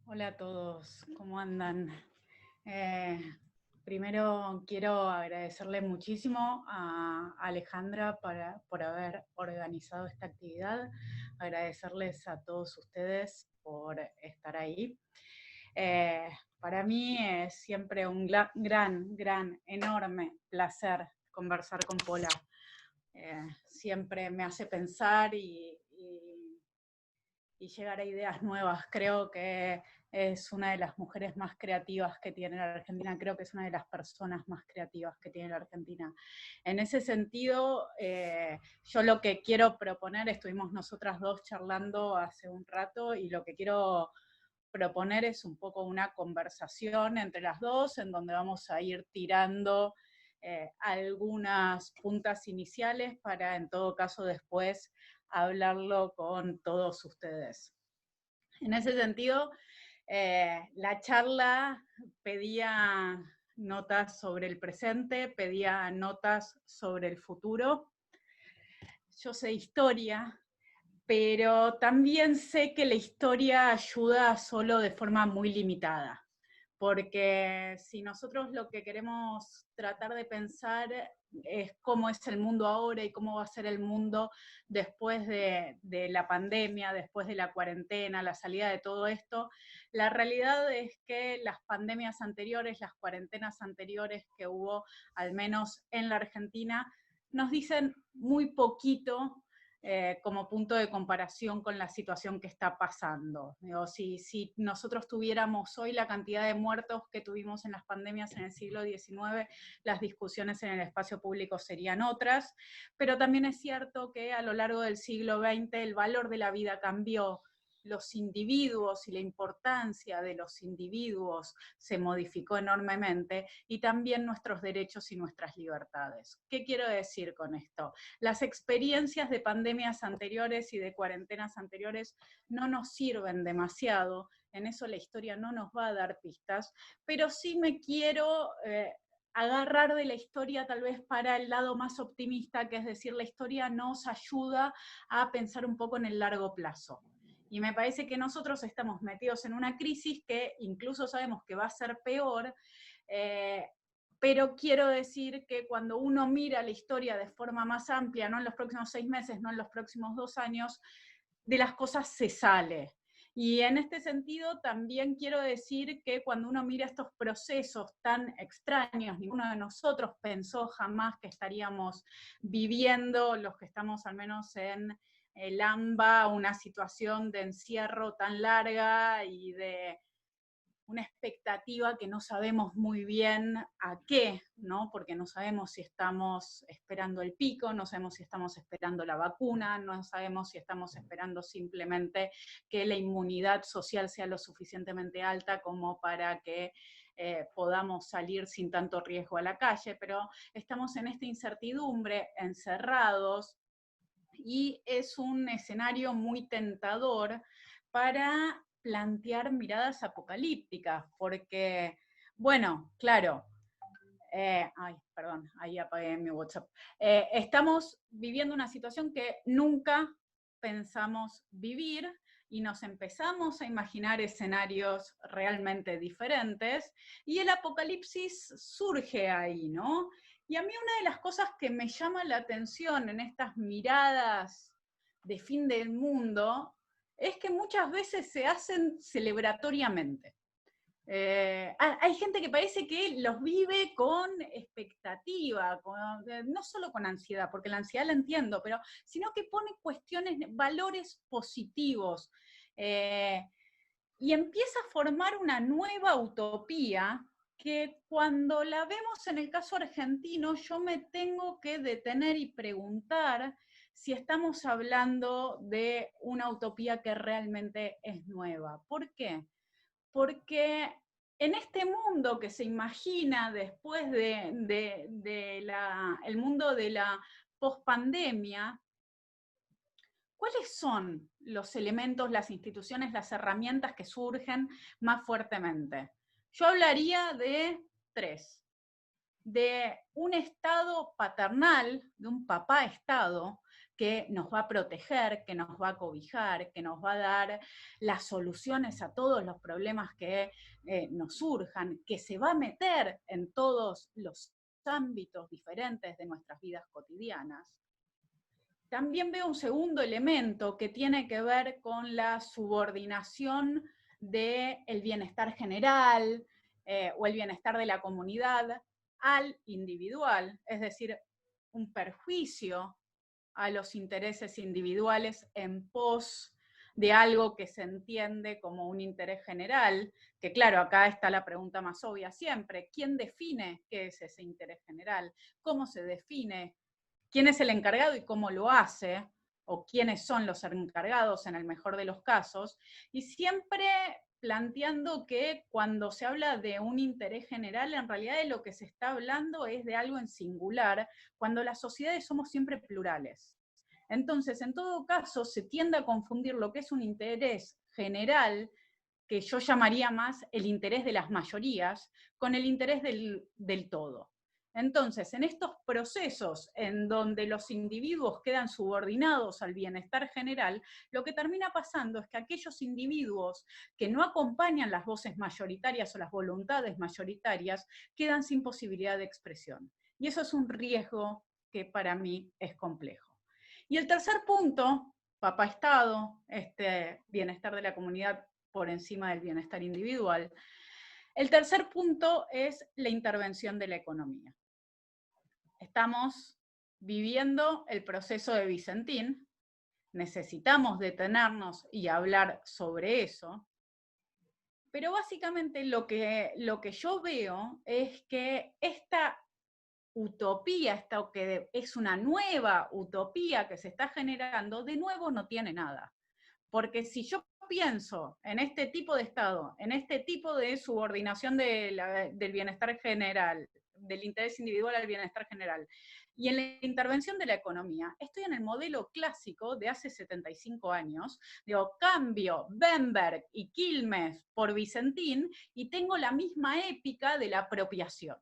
Hola a todos, ¿cómo andan? Eh, Primero quiero agradecerle muchísimo a Alejandra por haber organizado esta actividad, agradecerles a todos ustedes por estar ahí. Eh, para mí es siempre un gran, enorme placer conversar con Pola. Siempre me hace pensar y llegar a ideas nuevas. Creo que es una de las mujeres más creativas que tiene la Argentina, creo que es una de las personas más creativas que tiene la Argentina. En ese sentido, yo lo que quiero proponer, estuvimos nosotras dos charlando hace un rato, y lo que quiero proponer es un poco una conversación entre las dos, en donde vamos a ir tirando algunas puntas iniciales para, en todo caso, después hablarlo con todos ustedes. En ese sentido, la charla pedía notas sobre el presente, pedía notas sobre el futuro. Yo sé historia, pero también sé que la historia ayuda solo de forma muy limitada, porque si nosotros lo que queremos tratar de pensar es cómo es el mundo ahora y cómo va a ser el mundo después de la pandemia, después de la cuarentena, la salida de todo esto, la realidad es que las pandemias anteriores, las cuarentenas anteriores que hubo, al menos en la Argentina, nos dicen muy poquito como punto de comparación con la situación que está pasando. Digo, si nosotros tuviéramos hoy la cantidad de muertos que tuvimos en las pandemias en el siglo XIX, las discusiones en el espacio público serían otras, pero también es cierto que a lo largo del siglo XX el valor de la vida cambió, los individuos y la importancia de los individuos se modificó enormemente, y también nuestros derechos y nuestras libertades. ¿Qué quiero decir con esto? Las experiencias de pandemias anteriores y de cuarentenas anteriores no nos sirven demasiado, en eso la historia no nos va a dar pistas, pero sí me quiero agarrar de la historia tal vez para el lado más optimista, que es decir, la historia nos ayuda a pensar un poco en el largo plazo. Y me parece que nosotros estamos metidos en una crisis que incluso sabemos que va a ser peor, eh, pero quiero decir que cuando uno mira la historia de forma más amplia, no en los próximos 6 meses, no en los próximos 2 años, de las cosas se sale. Y en este sentido también quiero decir que cuando uno mira estos procesos tan extraños, ninguno de nosotros pensó jamás que estaríamos viviendo, los que estamos al menos en el AMBA, una situación de encierro tan larga y de una expectativa que no sabemos muy bien a qué, ¿no? Porque no sabemos si estamos esperando el pico, no sabemos si estamos esperando la vacuna, no sabemos si estamos esperando simplemente que la inmunidad social sea lo suficientemente alta como para que podamos salir sin tanto riesgo a la calle, pero estamos en esta incertidumbre, encerrados, y es un escenario muy tentador para plantear miradas apocalípticas, porque, bueno, claro, ay, perdón, ahí apagué mi WhatsApp. Estamos viviendo una situación que nunca pensamos vivir, y nos empezamos a imaginar escenarios realmente diferentes, y el apocalipsis surge ahí, ¿no? Y a mí una de las cosas que me llama la atención en estas miradas de fin del mundo es que muchas veces se hacen celebratoriamente. Hay gente que parece que los vive con expectativa, no solo con ansiedad, porque la ansiedad la entiendo, pero sino que pone cuestiones, valores positivos, eh, y empieza a formar una nueva utopía que, cuando la vemos en el caso argentino, yo me tengo que detener y preguntar si estamos hablando de una utopía que realmente es nueva. ¿Por qué? Porque en este mundo que se imagina después el mundo de la pospandemia, ¿cuáles son los elementos, las instituciones, las herramientas que surgen más fuertemente? Yo hablaría de tres: de un Estado paternal, de un papá Estado, que nos va a proteger, que nos va a cobijar, que nos va a dar las soluciones a todos los problemas que nos surjan, que se va a meter en todos los ámbitos diferentes de nuestras vidas cotidianas. También veo un segundo elemento que tiene que ver con la subordinación del bienestar general o el bienestar de la comunidad al individual, es decir, un perjuicio a los intereses individuales en pos de algo que se entiende como un interés general, que claro, acá está la pregunta más obvia siempre, ¿quién define qué es ese interés general? ¿Cómo se define? ¿Quién es el encargado y cómo lo hace? ¿O quiénes son los encargados en el mejor de los casos? Y siempre planteando que cuando se habla de un interés general, en realidad de lo que se está hablando es de algo en singular, cuando las sociedades somos siempre plurales. Entonces, en todo caso, se tiende a confundir lo que es un interés general, que yo llamaría más el interés de las mayorías, con el interés del todo. Entonces, en estos procesos en donde los individuos quedan subordinados al bienestar general, lo que termina pasando es que aquellos individuos que no acompañan las voces mayoritarias o las voluntades mayoritarias quedan sin posibilidad de expresión. Y eso es un riesgo que para mí es complejo. Y el tercer punto, papá-Estado, este bienestar de la comunidad por encima del bienestar individual. El tercer punto es la intervención de la economía. Estamos viviendo el proceso de Vicentín, necesitamos detenernos y hablar sobre eso, pero básicamente lo que yo veo es que esta utopía, esta que es una nueva utopía que se está generando, de nuevo no tiene nada. Porque si yo pienso en este tipo de Estado, en este tipo de subordinación del bienestar general, del interés individual al bienestar general, y en la intervención de la economía, estoy en el modelo clásico de hace 75 años, digo, cambio Bemberg y Quilmes por Vicentín y tengo la misma épica de la apropiación.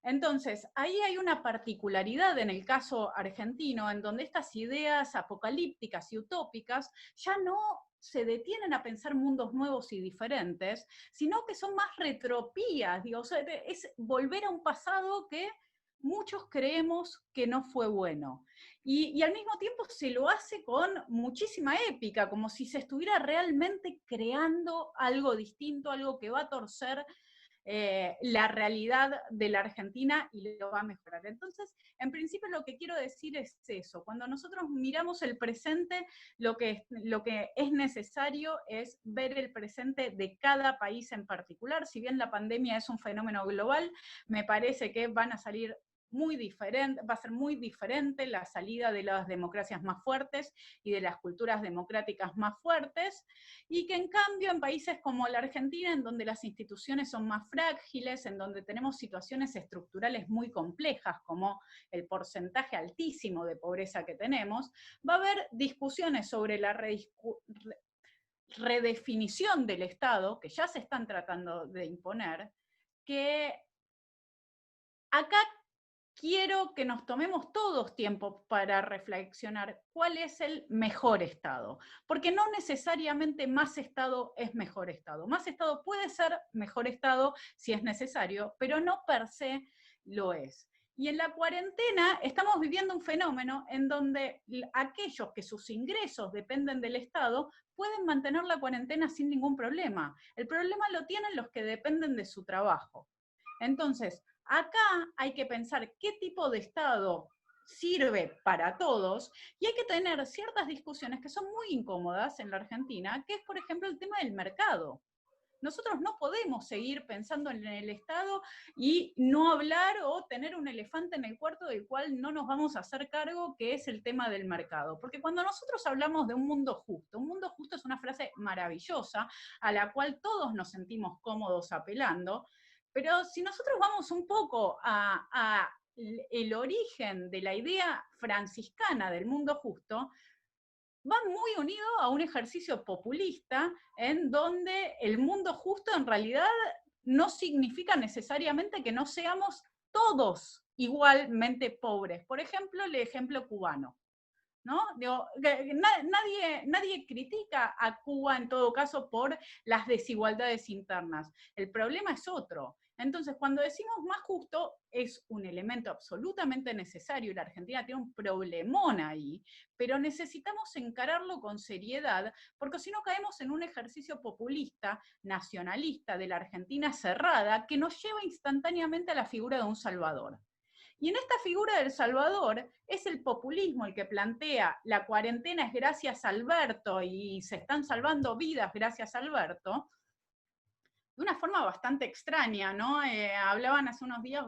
Entonces, ahí hay una particularidad en el caso argentino, en donde estas ideas apocalípticas y utópicas ya no se detienen a pensar mundos nuevos y diferentes, sino que son más retropías, digo, o sea, es volver a un pasado que muchos creemos que no fue bueno. Y al mismo tiempo se lo hace con muchísima épica, como si se estuviera realmente creando algo distinto, algo que va a torcer la realidad de la Argentina y lo va a mejorar. Entonces, en principio lo que quiero decir es eso, cuando nosotros miramos el presente, lo que es necesario es ver el presente de cada país en particular. Si bien la pandemia es un fenómeno global, me parece que van a salir muy diferente, va a ser muy diferente la salida de las democracias más fuertes y de las culturas democráticas más fuertes, y que en cambio en países como la Argentina, en donde las instituciones son más frágiles, en donde tenemos situaciones estructurales muy complejas, como el porcentaje altísimo de pobreza que tenemos, va a haber discusiones sobre la redefinición del Estado, que ya se están tratando de imponer, que acá quiero que nos tomemos todos tiempo para reflexionar cuál es el mejor Estado, porque no necesariamente más Estado es mejor Estado. Más Estado puede ser mejor Estado si es necesario, pero no per se lo es. Y en la cuarentena estamos viviendo un fenómeno en donde aquellos que sus ingresos dependen del Estado pueden mantener la cuarentena sin ningún problema. El problema lo tienen los que dependen de su trabajo. Entonces, acá hay que pensar qué tipo de Estado sirve para todos, y hay que tener ciertas discusiones que son muy incómodas en la Argentina, que es, por ejemplo, el tema del mercado. Nosotros no podemos seguir pensando en el Estado y no hablar o tener un elefante en el cuarto del cual no nos vamos a hacer cargo, que es el tema del mercado. Porque cuando nosotros hablamos de un mundo justo es una frase maravillosa a la cual todos nos sentimos cómodos apelando, pero si nosotros vamos un poco a el origen de la idea franciscana del mundo justo, va muy unido a un ejercicio populista en donde el mundo justo en realidad no significa necesariamente que no seamos todos igualmente pobres. Por ejemplo, el ejemplo cubano. ¿no? Digo, nadie critica a Cuba en todo caso por las desigualdades internas. El problema es otro. Entonces, cuando decimos más justo, es un elemento absolutamente necesario, y la Argentina tiene un problemón ahí, pero necesitamos encararlo con seriedad, porque si no caemos en un ejercicio populista, nacionalista, de la Argentina cerrada, que nos lleva instantáneamente a la figura de un salvador. Y en esta figura del Salvador es el populismo el que plantea la cuarentena es gracias a Alberto y se están salvando vidas gracias a Alberto, de una forma bastante extraña, ¿no? Hablaban hace unos días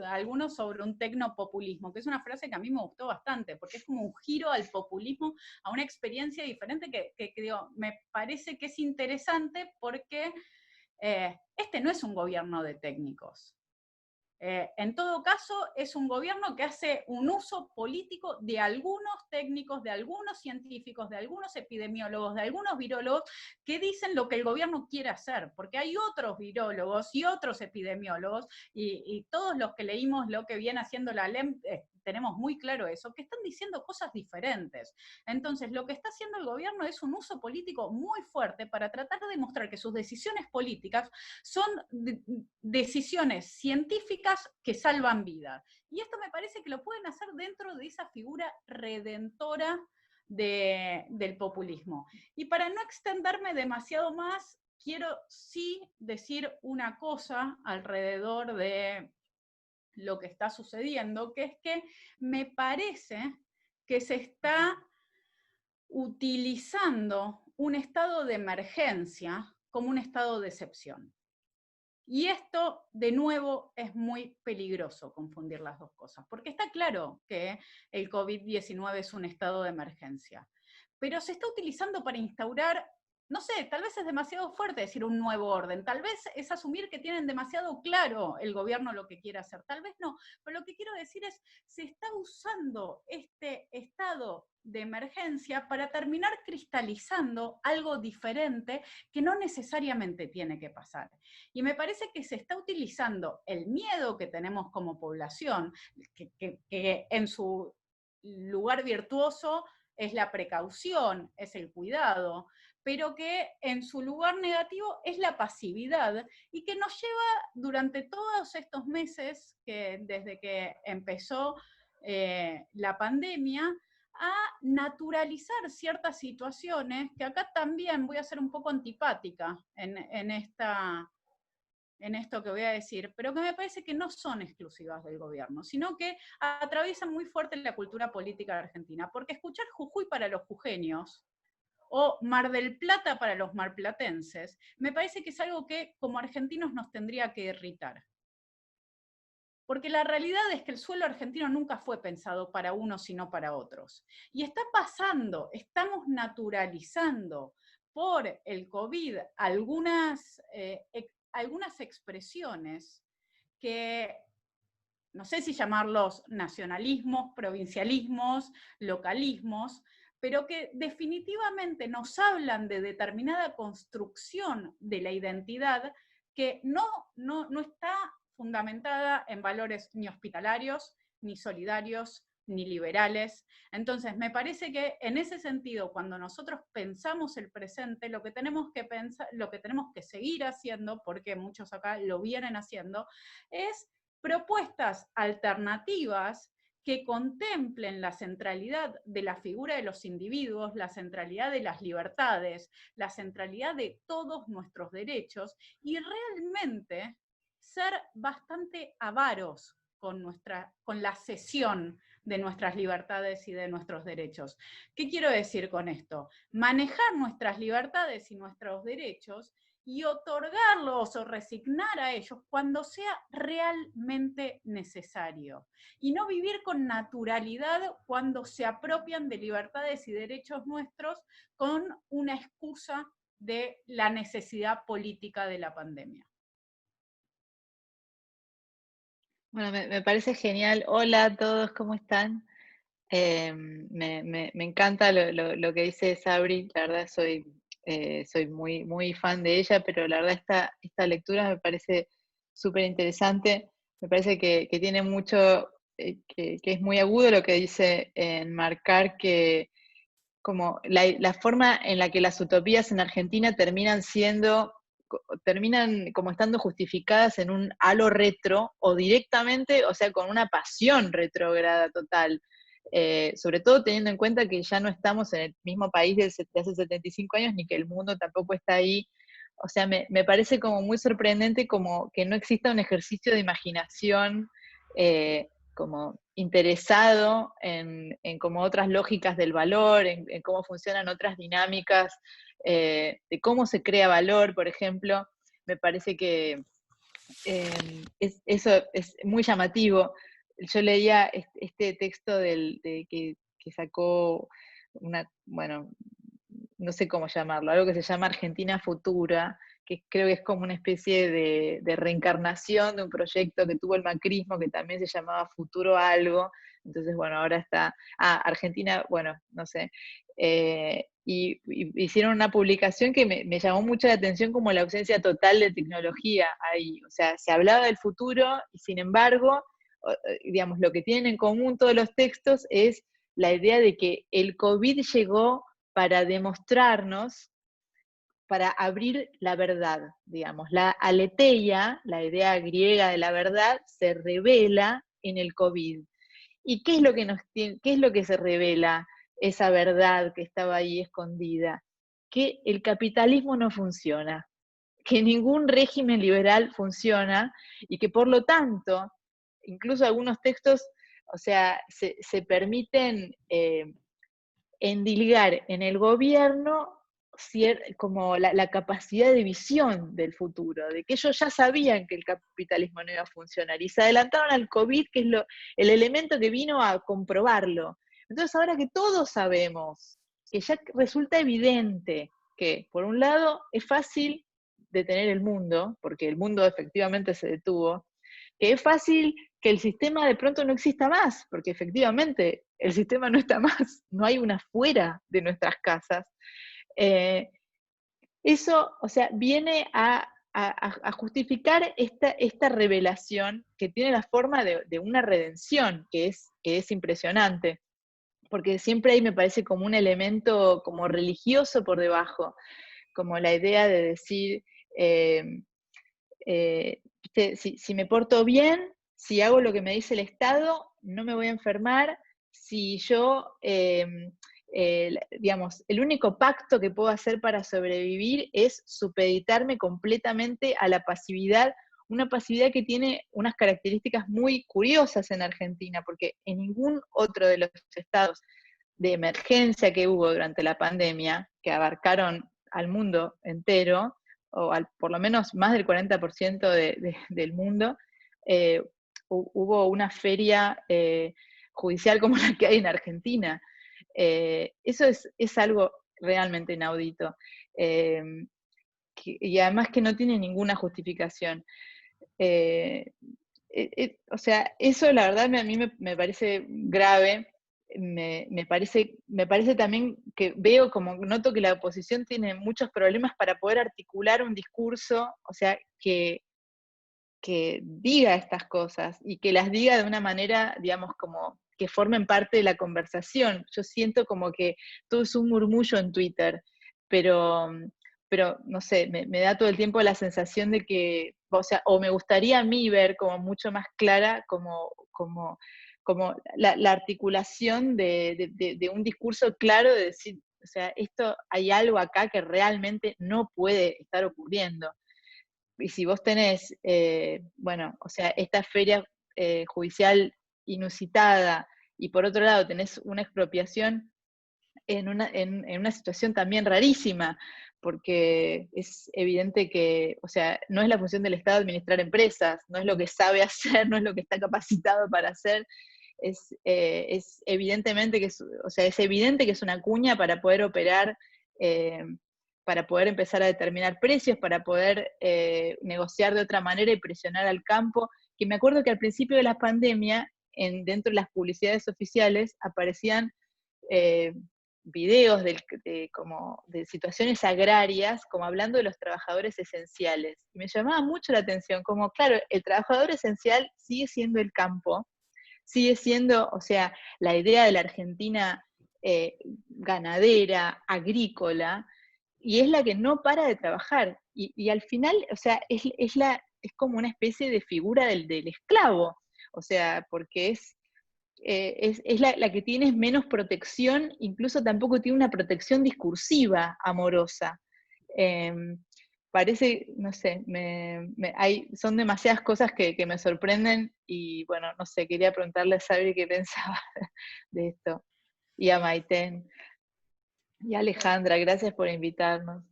algunos sobre un tecnopopulismo, que es una frase que a mí me gustó bastante, porque es como un giro al populismo, a una experiencia diferente que digo, me parece que es interesante porque este no es un gobierno de técnicos. En todo caso, es un gobierno que hace un uso político de algunos técnicos, de algunos científicos, de algunos epidemiólogos, de algunos virólogos, que dicen lo que el gobierno quiere hacer, porque hay otros virólogos y otros epidemiólogos, y todos los que leímos lo que viene haciendo la LEM, tenemos muy claro eso, que están diciendo cosas diferentes. Entonces, lo que está haciendo el gobierno es un uso político muy fuerte para tratar de demostrar que sus decisiones políticas son decisiones científicas que salvan vidas. Y esto me parece que lo pueden hacer dentro de esa figura redentora del populismo. Y para no extenderme demasiado más, quiero sí decir una cosa alrededor de lo que está sucediendo, que es que me parece que se está utilizando un estado de emergencia como un estado de excepción. Y esto, de nuevo, es muy peligroso confundir las dos cosas, porque está claro que el COVID-19 es un estado de emergencia, pero se está utilizando para instaurar, no sé, tal vez es demasiado fuerte decir un nuevo orden, tal vez es asumir que tienen demasiado claro el gobierno lo que quiere hacer, tal vez no, pero lo que quiero decir es, se está usando este estado de emergencia para terminar cristalizando algo diferente que no necesariamente tiene que pasar. Y me parece que se está utilizando el miedo que tenemos como población, que en su lugar virtuoso es la precaución, es el cuidado, pero que en su lugar negativo es la pasividad y que nos lleva durante todos estos meses, desde que empezó la pandemia, a naturalizar ciertas situaciones, que acá también voy a ser un poco antipática en esto que voy a decir, pero que me parece que no son exclusivas del gobierno, sino que atraviesan muy fuerte la cultura política de Argentina, porque escuchar Jujuy para los jujeños o Mar del Plata para los marplatenses, me parece que es algo que como argentinos nos tendría que irritar. Porque la realidad es que el suelo argentino nunca fue pensado para unos sino para otros. Y está pasando, estamos naturalizando por el COVID algunas expresiones que, no sé si llamarlos nacionalismos, provincialismos, localismos, pero que definitivamente nos hablan de determinada construcción de la identidad que no está fundamentada en valores ni hospitalarios, ni solidarios, ni liberales. Entonces, me parece que en ese sentido, cuando nosotros pensamos el presente, lo que tenemos que seguir haciendo, porque muchos acá lo vienen haciendo, es propuestas alternativas que contemplen la centralidad de la figura de los individuos, la centralidad de las libertades, la centralidad de todos nuestros derechos y realmente ser bastante avaros con la cesión de nuestras libertades y de nuestros derechos. ¿Qué quiero decir con esto? Manejar nuestras libertades y nuestros derechos y otorgarlos o resignar a ellos cuando sea realmente necesario. Y no vivir con naturalidad cuando se apropian de libertades y derechos nuestros con una excusa de la necesidad política de la pandemia. Bueno, me parece genial. Hola a todos, ¿cómo están? Me encanta lo que dice Sabri, la verdad soy muy fan de ella, pero la verdad esta lectura me parece súper interesante, me parece que tiene mucho que es muy agudo lo que dice en marcar que como la forma en la que las utopías en Argentina terminan como estando justificadas en un halo retro o directamente, o sea, con una pasión retrógrada total. Sobre todo teniendo en cuenta que ya no estamos en el mismo país de hace 75 años, ni que el mundo tampoco está ahí. O sea, me parece como muy sorprendente como que no exista un ejercicio de imaginación como interesado en como otras lógicas del valor, en cómo funcionan otras dinámicas, de cómo se crea valor, por ejemplo. Me parece que eso es muy llamativo. Yo leía este texto que sacó bueno, no sé cómo llamarlo, algo que se llama Argentina Futura, que creo que es como una especie de reencarnación de un proyecto que tuvo el macrismo, que también se llamaba Futuro Algo. Entonces, bueno, ahora está, Argentina, bueno, no sé. Y hicieron una publicación que me llamó mucho la atención, como la ausencia total de tecnología ahí. O sea, se hablaba del futuro y sin embargo, digamos, lo que tienen en común todos los textos es la idea de que el COVID llegó para demostrarnos, para abrir la verdad, digamos. La aletheia, la idea griega de la verdad, se revela en el COVID. ¿Y qué es lo que qué es lo que se revela, esa verdad que estaba ahí escondida? Que el capitalismo no funciona, que ningún régimen liberal funciona y que por lo tanto, incluso algunos textos, o sea, se permiten endilgar en el gobierno como la capacidad de visión del futuro, de que ellos ya sabían que el capitalismo no iba a funcionar y se adelantaron al COVID, que es el elemento que vino a comprobarlo. Entonces ahora que todos sabemos, que ya resulta evidente que por un lado es fácil detener el mundo, porque el mundo efectivamente se detuvo, que es fácil que el sistema de pronto no exista más, porque efectivamente el sistema no está más, no hay una fuera de nuestras casas. Eso, o sea, viene a justificar esta revelación que tiene la forma de una redención, que es impresionante, porque siempre ahí me parece como un elemento como religioso por debajo, como la idea de decir, si me porto bien, si hago lo que me dice el Estado, no me voy a enfermar. Si yo, digamos, el único pacto que puedo hacer para sobrevivir es supeditarme completamente a la pasividad, una pasividad que tiene unas características muy curiosas en Argentina, porque en ningún otro de los estados de emergencia que hubo durante la pandemia, que abarcaron al mundo entero, o por lo menos más del 40% del mundo, hubo una feria judicial como la que hay en Argentina. Eso es algo realmente inaudito. Y además que no tiene ninguna justificación. O sea, eso la verdad a mí me parece grave. Me parece también que noto que la oposición tiene muchos problemas para poder articular un discurso, o sea, que diga estas cosas y que las diga de una manera, digamos, como que formen parte de la conversación. Yo siento como que todo es un murmullo en Twitter, pero, pero no sé, me da todo el tiempo la sensación de que, o sea, o me gustaría a mí ver como mucho más clara como la articulación de un discurso claro de decir, o sea, hay algo acá que realmente no puede estar ocurriendo. Y si vos tenés, bueno, o sea, esta feria judicial inusitada, y por otro lado tenés una expropiación en una situación también rarísima, porque es evidente que, o sea, no es la función del Estado administrar empresas, no es lo que sabe hacer, no es lo que está capacitado para hacer, es evidentemente o sea, es evidente que es una cuña para poder operar, para poder empezar a determinar precios, para poder negociar de otra manera y presionar al campo, que me acuerdo que al principio de la pandemia, dentro de las publicidades oficiales, aparecían videos como de situaciones agrarias, como hablando de los trabajadores esenciales. Y me llamaba mucho la atención, como claro, el trabajador esencial sigue siendo el campo, sigue siendo, o sea, la idea de la Argentina ganadera, agrícola, y es la que no para de trabajar. Y al final, o sea, es como una especie de figura del esclavo, o sea, porque es la que tiene menos protección, incluso tampoco tiene una protección discursiva amorosa. Parece, no sé, son demasiadas cosas que me sorprenden y bueno, no sé, quería preguntarle a Sabri qué pensaba de esto. Y a Maiten. Y a Alejandra, gracias por invitarnos.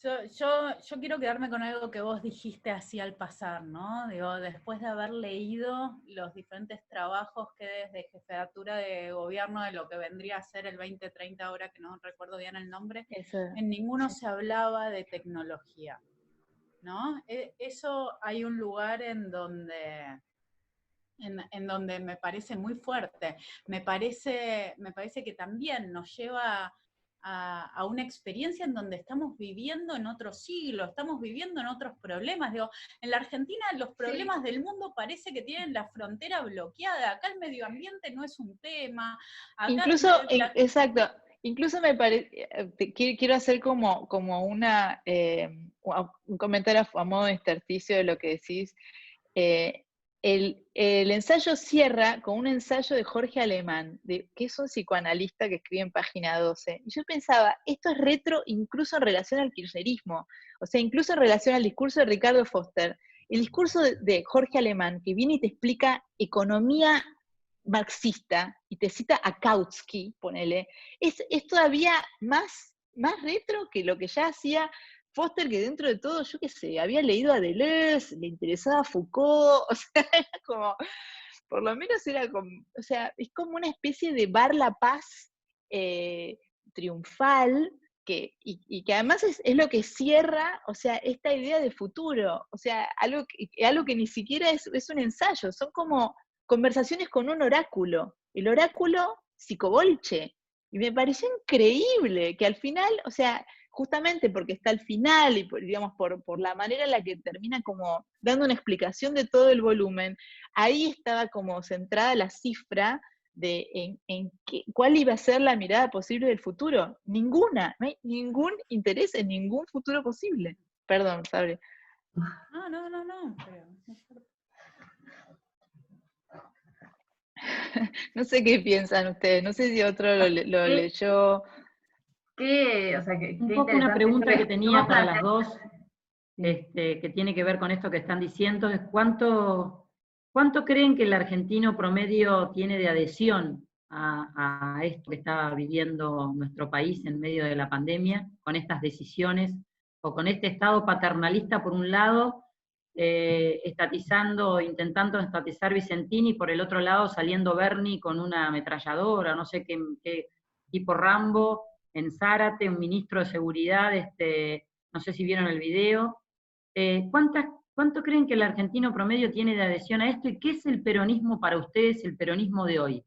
Yo quiero quedarme con algo que vos dijiste así al pasar, ¿no? Digo, después de haber leído los diferentes trabajos que desde jefatura de gobierno de lo que vendría a ser el 2030, ahora que no recuerdo bien el nombre, en ninguno se hablaba de tecnología, ¿no? Eso hay un lugar en donde me parece muy fuerte. Me parece que también nos lleva a una experiencia en donde estamos viviendo en otro siglo, estamos viviendo en otros problemas. Digo, en la Argentina los problemas del mundo parece que tienen la frontera bloqueada. Acá el medio ambiente no es un tema. Acá Incluso, exacto, incluso me parece, quiero hacer como un comentario a modo de intersticio de lo que decís. El ensayo cierra con un ensayo de Jorge Alemán, que es un psicoanalista que escribe en página 12. Y yo pensaba, esto es retro incluso en relación al kirchnerismo, o sea, incluso en relación al discurso de Ricardo Foster. El discurso de Jorge Alemán, que viene y te explica economía marxista, y te cita a Kautsky, ponele, es todavía más retro que lo que ya hacía Foster, que dentro de todo, yo qué sé, había leído a Deleuze, le interesaba Foucault, o sea, era como, por lo menos era como, o sea, es como una especie de bar la paz triunfal, y que además es lo que cierra, o sea, esta idea de futuro, o sea, algo que ni siquiera es un ensayo, son como conversaciones con un oráculo, el oráculo psicobolche, y me pareció increíble que al final, o sea, justamente porque está al final y digamos por la manera en la que termina como dando una explicación de todo el volumen, ahí estaba como centrada la cifra de cuál iba a ser la mirada posible del futuro. Ninguna, no hay ningún interés en ningún futuro posible. Perdón, Sabri. No, pero... No sé qué piensan ustedes, no sé si otro lo leyó. Un poco una pregunta que tenía para las dos, que tiene que ver con esto que están diciendo, es ¿cuánto creen que el argentino promedio tiene de adhesión a esto que está viviendo nuestro país en medio de la pandemia, con estas decisiones, o con este estado paternalista por un lado, intentando estatizar Vicentini, y por el otro lado saliendo Bernie con una ametralladora, no sé qué tipo Rambo, en Zárate, un ministro de seguridad, no sé si vieron el video. ¿Cuánto creen que el argentino promedio tiene de adhesión a esto? ¿Y qué es el peronismo para ustedes, el peronismo de hoy?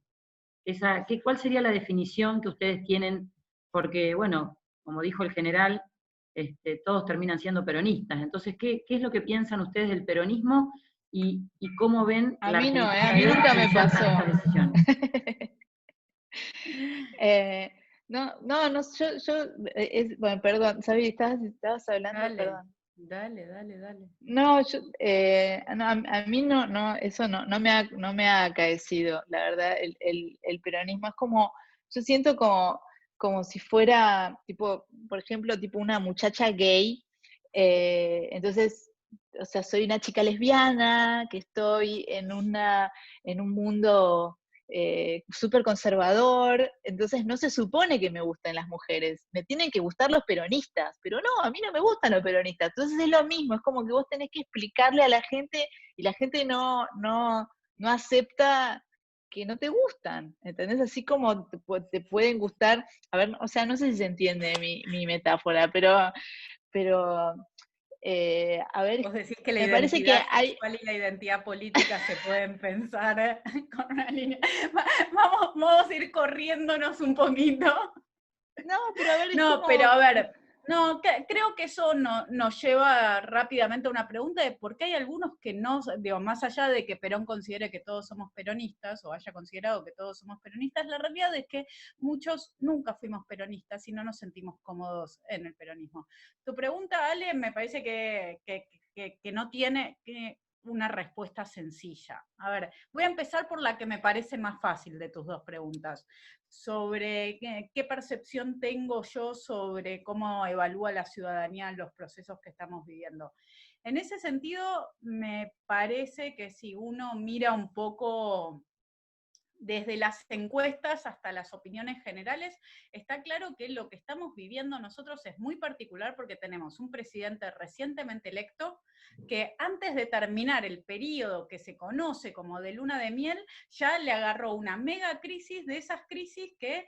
¿Cuál sería la definición que ustedes tienen? Porque, bueno, como dijo el general, todos terminan siendo peronistas. Entonces, ¿qué es lo que piensan ustedes del peronismo y cómo ven a la mí no, Argentina a mí de hoy nunca que me insertan pasó. estas decisiones? Bueno, perdón, Sabi, estabas hablando, Dale, perdón. Dale. No, a mí no, eso no me ha acaecido, la verdad, el peronismo es como, yo siento como si fuera, tipo, por ejemplo, tipo una muchacha gay, entonces, o sea, soy una chica lesbiana, que estoy en un mundo súper conservador, entonces no se supone que me gusten las mujeres, me tienen que gustar los peronistas, pero no, a mí no me gustan los peronistas, entonces es lo mismo, es como que vos tenés que explicarle a la gente y la gente no acepta que no te gustan, ¿entendés? Así como te pueden gustar, a ver, o sea, no sé si se entiende mi metáfora, pero a ver, Vos decís que la me parece que identidad hay... sexual y la identidad política se pueden pensar con una línea. Vamos a ir corriéndonos un poquito. No, pero a ver, es No, como... pero a ver. No, creo que eso nos lleva rápidamente a una pregunta de por qué hay algunos que no, digo, más allá de que Perón considere que todos somos peronistas, o haya considerado que todos somos peronistas, la realidad es que muchos nunca fuimos peronistas y no nos sentimos cómodos en el peronismo. Tu pregunta, Ale, me parece que no tiene una respuesta sencilla. A ver, voy a empezar por la que me parece más fácil de tus dos preguntas, sobre qué percepción tengo yo sobre cómo evalúa la ciudadanía los procesos que estamos viviendo. En ese sentido, me parece que si uno mira un poco desde las encuestas hasta las opiniones generales, está claro que lo que estamos viviendo nosotros es muy particular porque tenemos un presidente recientemente electo que antes de terminar el periodo que se conoce como de luna de miel, ya le agarró una mega crisis, de esas crisis que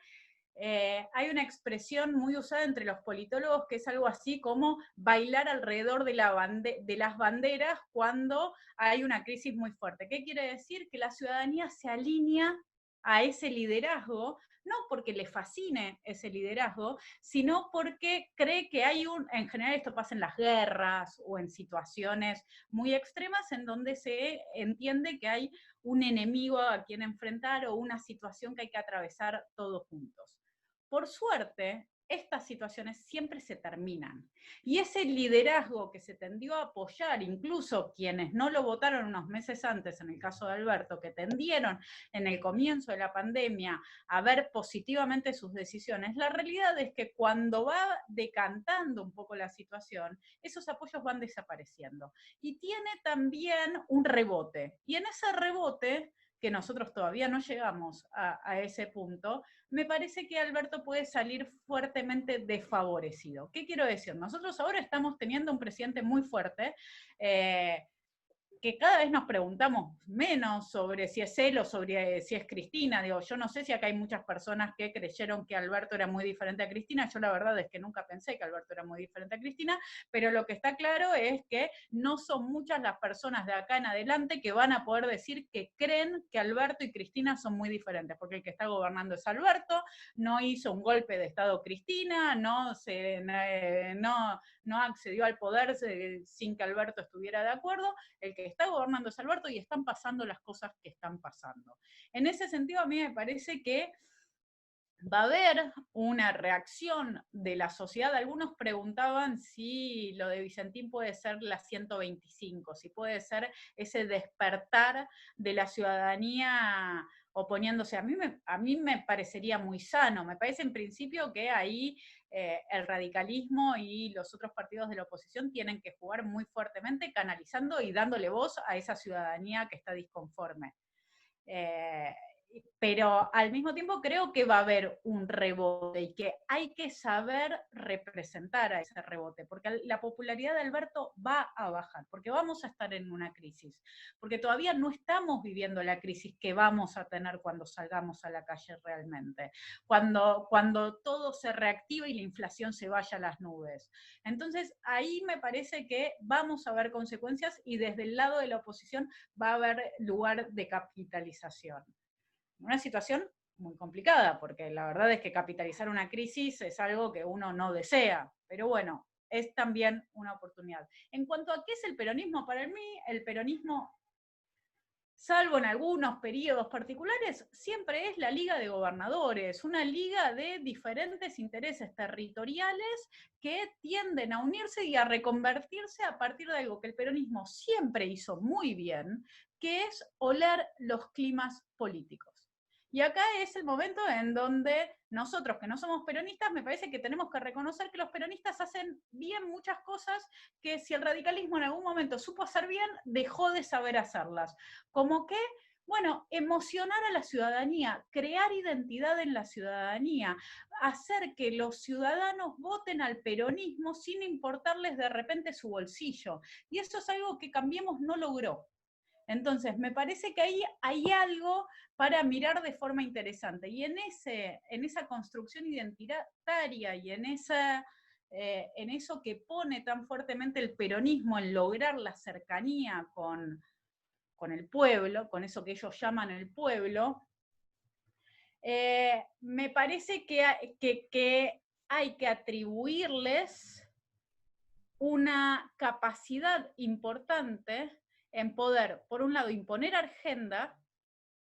hay una expresión muy usada entre los politólogos que es algo así como bailar alrededor de las banderas cuando hay una crisis muy fuerte. ¿Qué quiere decir? Que la ciudadanía se alinea a ese liderazgo, no porque le fascine ese liderazgo, sino porque cree que hay en general esto pasa en las guerras o en situaciones muy extremas en donde se entiende que hay un enemigo a quien enfrentar o una situación que hay que atravesar todos juntos. Por suerte, estas situaciones siempre se terminan. Y ese liderazgo que se tendió a apoyar, incluso quienes no lo votaron unos meses antes, en el caso de Alberto, que tendieron en el comienzo de la pandemia a ver positivamente sus decisiones, la realidad es que cuando va decantando un poco la situación, esos apoyos van desapareciendo. Y tiene también un rebote. Y en ese rebote, que nosotros todavía no llegamos a ese punto, me parece que Alberto puede salir fuertemente desfavorecido. ¿Qué quiero decir? Nosotros ahora estamos teniendo un presidente muy fuerte, que cada vez nos preguntamos menos sobre si es él o sobre si es Cristina. Digo, yo no sé si acá hay muchas personas que creyeron que Alberto era muy diferente a Cristina. Yo la verdad es que nunca pensé que Alberto era muy diferente a Cristina, pero lo que está claro es que no son muchas las personas de acá en adelante que van a poder decir que creen que Alberto y Cristina son muy diferentes, porque el que está gobernando es Alberto, no hizo un golpe de Estado Cristina, no accedió al poder sin que Alberto estuviera de acuerdo. El que está gobernando es Alberto y están pasando las cosas que están pasando. En ese sentido, a mí me parece que va a haber una reacción de la sociedad. Algunos preguntaban si lo de Vicentín puede ser la 125, si puede ser ese despertar de la ciudadanía oponiéndose. A mí me parecería muy sano. Me parece en principio que ahí el radicalismo y los otros partidos de la oposición tienen que jugar muy fuertemente, canalizando y dándole voz a esa ciudadanía que está disconforme. Pero al mismo tiempo creo que va a haber un rebote y que hay que saber representar a ese rebote, porque la popularidad de Alberto va a bajar, porque vamos a estar en una crisis, porque todavía no estamos viviendo la crisis que vamos a tener cuando salgamos a la calle realmente, cuando todo se reactive y la inflación se vaya a las nubes. Entonces ahí me parece que vamos a ver consecuencias y desde el lado de la oposición va a haber lugar de capitalización. Una situación muy complicada, porque la verdad es que capitalizar una crisis es algo que uno no desea, pero bueno, es también una oportunidad. En cuanto a qué es el peronismo, para mí el peronismo, salvo en algunos periodos particulares, siempre es la liga de gobernadores, una liga de diferentes intereses territoriales que tienden a unirse y a reconvertirse a partir de algo que el peronismo siempre hizo muy bien, que es oler los climas políticos. Y acá es el momento en donde nosotros, que no somos peronistas, me parece que tenemos que reconocer que los peronistas hacen bien muchas cosas que si el radicalismo en algún momento supo hacer bien, dejó de saber hacerlas. Como que, bueno, emocionar a la ciudadanía, crear identidad en la ciudadanía, hacer que los ciudadanos voten al peronismo sin importarles de repente su bolsillo. Y eso es algo que Cambiemos no logró. Entonces, me parece que ahí hay algo para mirar de forma interesante. Y en esa construcción identitaria y en eso que pone tan fuertemente el peronismo en lograr la cercanía con el pueblo, con eso que ellos llaman el pueblo, me parece que hay que atribuirles una capacidad importante en poder, por un lado, imponer agenda,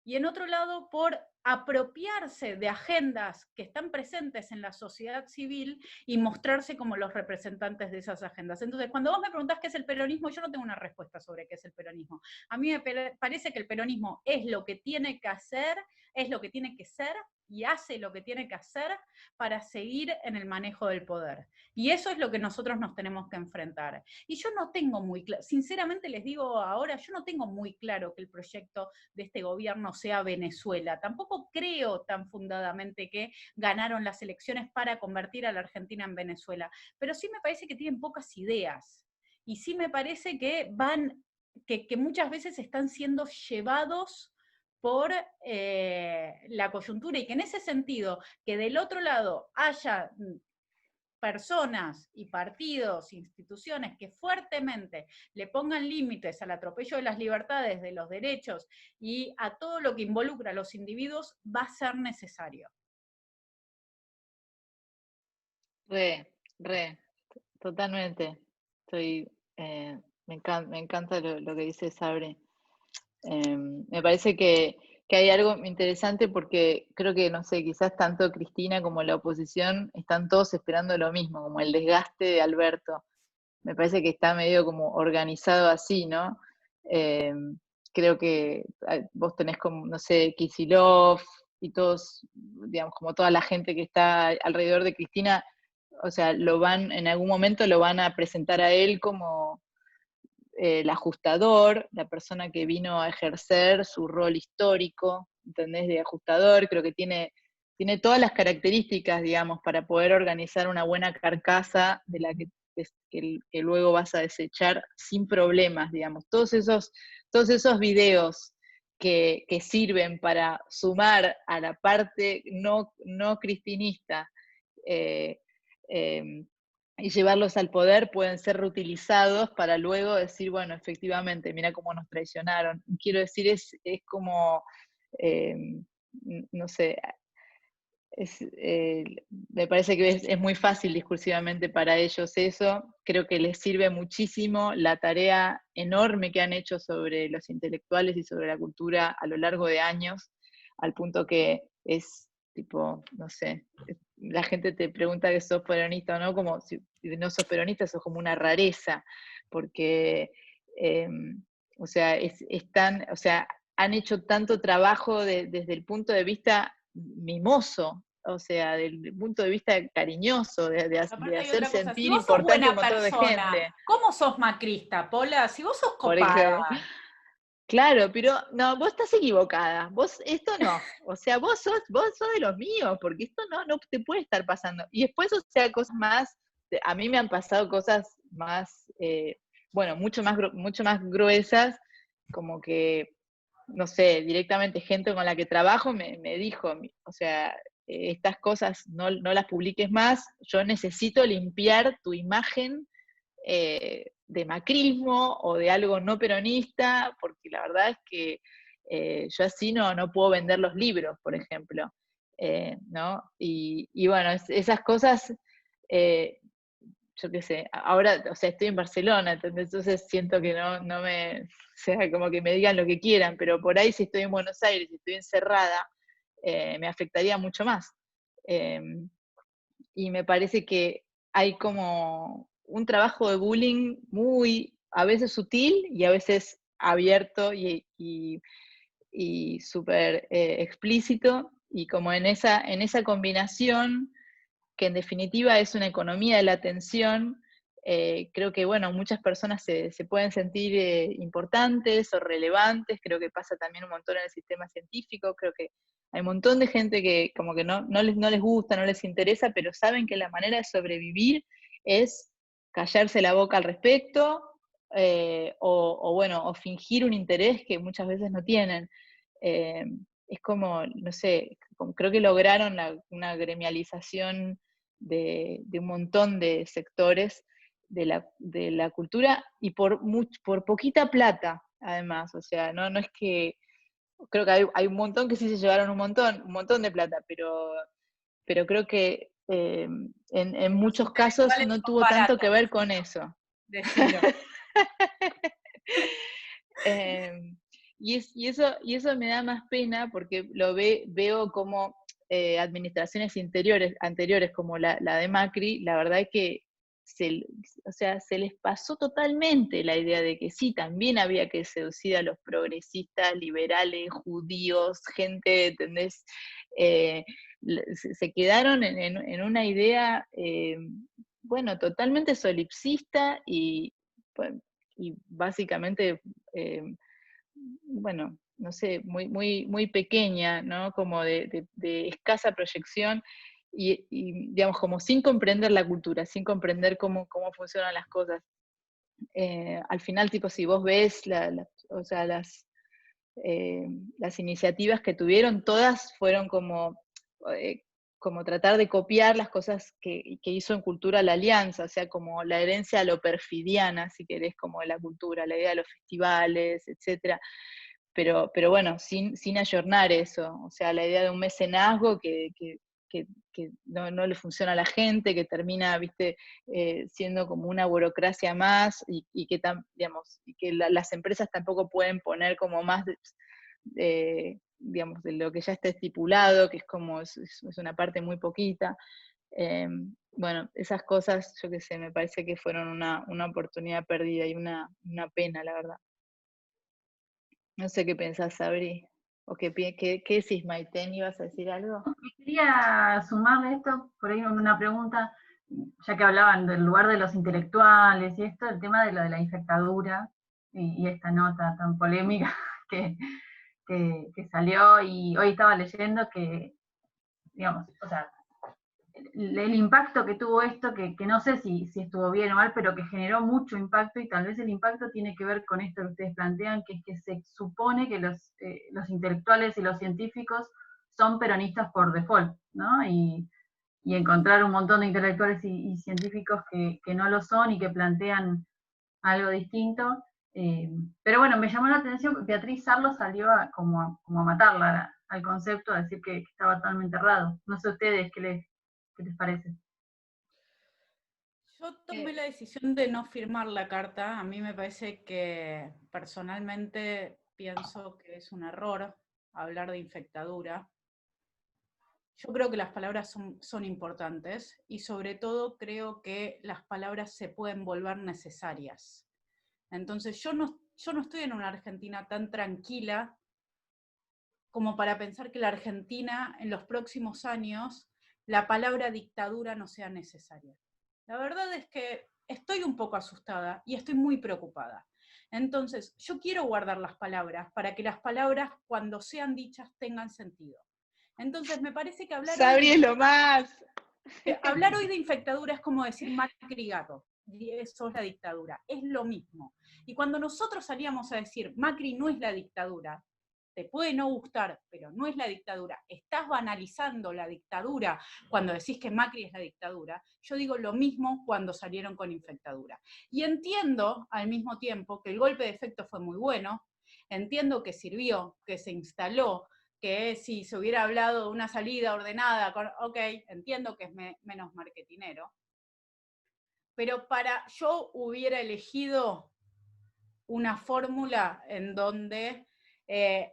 y en otro lado, por apropiarse de agendas que están presentes en la sociedad civil y mostrarse como los representantes de esas agendas. Entonces, cuando vos me preguntás qué es el peronismo, yo no tengo una respuesta sobre qué es el peronismo. A mí me parece que el peronismo es lo que tiene que hacer, es lo que tiene que ser, y hace lo que tiene que hacer para seguir en el manejo del poder. Y eso es lo que nosotros nos tenemos que enfrentar. Y yo no tengo muy claro, sinceramente les digo ahora, yo no tengo muy claro que el proyecto de este gobierno sea Venezuela. Tampoco creo tan fundadamente que ganaron las elecciones para convertir a la Argentina en Venezuela, pero sí me parece que tienen pocas ideas. Y sí me parece que que muchas veces están siendo llevados por la coyuntura, y que en ese sentido, que del otro lado haya personas y partidos, instituciones que fuertemente le pongan límites al atropello de las libertades, de los derechos y a todo lo que involucra a los individuos, va a ser necesario. Totalmente. Me encanta lo que dice Sabre. Me parece que hay algo interesante porque creo que, no sé, quizás tanto Cristina como la oposición están todos esperando lo mismo, como el desgaste de Alberto. Me parece que está medio como organizado así, ¿no? Creo que vos tenés como, no sé, Kicillof y todos, digamos, como toda la gente que está alrededor de Cristina, o sea, en algún momento lo van a presentar a él como el ajustador, la persona que vino a ejercer su rol histórico, ¿entendés? De ajustador, creo que tiene todas las características, digamos, para poder organizar una buena carcasa de la que luego vas a desechar sin problemas, digamos. Todos esos videos que sirven para sumar a la parte no cristinista, eh, eh, y llevarlos al poder pueden ser reutilizados para luego decir, bueno, efectivamente, mira cómo nos traicionaron. Quiero decir, es como, eh, no sé, me parece que es muy fácil discursivamente para ellos eso. Creo que les sirve muchísimo la tarea enorme que han hecho sobre los intelectuales y sobre la cultura a lo largo de años, al punto que es tipo, no sé, la gente te pregunta que sos peronista o no, como si no sos peronista, sos como una rareza, porque, o sea, o sea, han hecho tanto trabajo desde el punto de vista mimoso, o sea, del punto de vista cariñoso, de Aparte hay hacer otra cosa, si sentir vos sos importante a un buena montón de persona, gente, ¿cómo sos macrista, Pola? Si vos sos por copada. ejemplo. Claro, pero no, vos estás equivocada. Vos, esto no. O sea, vos sos de los míos, porque esto no te puede estar pasando. Y después, o sea, cosas más, a mí me han pasado cosas más, bueno, mucho más gruesas, como que, no sé, directamente gente con la que trabajo me dijo, o sea, estas cosas no las publiques más, yo necesito limpiar tu imagen de macrismo o de algo no peronista, porque la verdad es que yo así no puedo vender los libros, por ejemplo, ¿no? Y bueno, esas cosas, yo qué sé, ahora, o sea, estoy en Barcelona, entonces siento que no me, o sea, como que me digan lo que quieran, pero por ahí si estoy en Buenos Aires, si estoy encerrada, me afectaría mucho más. Y me parece que hay como un trabajo de bullying muy, a veces sutil y a veces abierto y súper explícito, y como en esa combinación, que en definitiva es una economía de la atención, creo que, bueno, muchas personas se pueden sentir importantes o relevantes, creo que pasa también un montón en el sistema científico, creo que hay un montón de gente que como que no les gusta, no les interesa, pero saben que la manera de sobrevivir es callarse la boca al respecto, o fingir un interés que muchas veces no tienen. Es como, no sé, creo que lograron una gremialización de un montón de sectores de la cultura, y por poquita plata, además. O sea, no es que, creo que hay un montón que sí se llevaron un montón de plata, pero creo que en muchos casos no tuvo tanto que ver con eso. Decilo. Y eso me da más pena porque veo como administraciones anteriores como la de Macri, la verdad es que se les pasó totalmente la idea de que sí, también había que seducir a los progresistas, liberales, judíos, gente, ¿entendés? Se quedaron en una idea, bueno, totalmente solipsista pues, y básicamente, bueno, no sé, muy pequeña, ¿no? Como de escasa proyección y, digamos, como sin comprender la cultura, sin comprender cómo funcionan las cosas. Al final, tipo, si vos ves o sea, las iniciativas que tuvieron, todas fueron como tratar de copiar las cosas que hizo en cultura la Alianza, o sea, como la herencia a lo perfidiana, si querés, como de la cultura, la idea de los festivales, etcétera. Pero bueno, sin ayornar eso, o sea, la idea de un mecenazgo que no le funciona a la gente, que termina, viste, siendo como una burocracia más, y que, digamos, y que las empresas tampoco pueden poner como más, digamos, de lo que ya está estipulado, que es como, es una parte muy poquita. Bueno, esas cosas, yo qué sé, me parece que fueron una oportunidad perdida y una pena, la verdad. No sé qué pensás, Sabri. ¿O qué decís, Maiten? ¿Ibas a decir algo? Quería sumarle esto, por ahí una pregunta, ya que hablaban del lugar de los intelectuales y esto, el tema de lo de la infectadura y esta nota tan polémica que, que salió, y hoy estaba leyendo que, digamos, o sea, el impacto que tuvo esto, que no sé si estuvo bien o mal, pero que generó mucho impacto, y tal vez el impacto tiene que ver con esto que ustedes plantean, que es que se supone que los intelectuales y los científicos son peronistas por default, ¿no? Y encontrar un montón de intelectuales y científicos que no lo son y que plantean algo distinto. Pero bueno, me llamó la atención, Beatriz Sarlo salió como a matarla al concepto, a decir que estaba totalmente errado. No sé ustedes qué les parece. Yo tomé la decisión de no firmar la carta. A mí me parece que personalmente pienso que es un error hablar de infectadura. Yo creo que las palabras son importantes y sobre todo creo que las palabras se pueden volver necesarias. Entonces yo no estoy en una Argentina tan tranquila como para pensar que la Argentina en los próximos años la palabra dictadura no sea necesaria. La verdad es que estoy un poco asustada y estoy muy preocupada. Entonces, yo quiero guardar las palabras para que las palabras, cuando sean dichas, tengan sentido. Entonces, me parece que Sabri es lo más. hablar hoy de infectadura es como decir Macri gato, y eso es la dictadura, es lo mismo. Y cuando nosotros salíamos a decir Macri no es la dictadura, te puede no gustar, pero no es la dictadura, estás banalizando la dictadura cuando decís que Macri es la dictadura, yo digo lo mismo cuando salieron con infectadura. Y entiendo al mismo tiempo que el golpe de efecto fue muy bueno, entiendo que sirvió, que se instaló, que si se hubiera hablado de una salida ordenada, ok, entiendo que es menos marketinero, pero yo hubiera elegido una fórmula en donde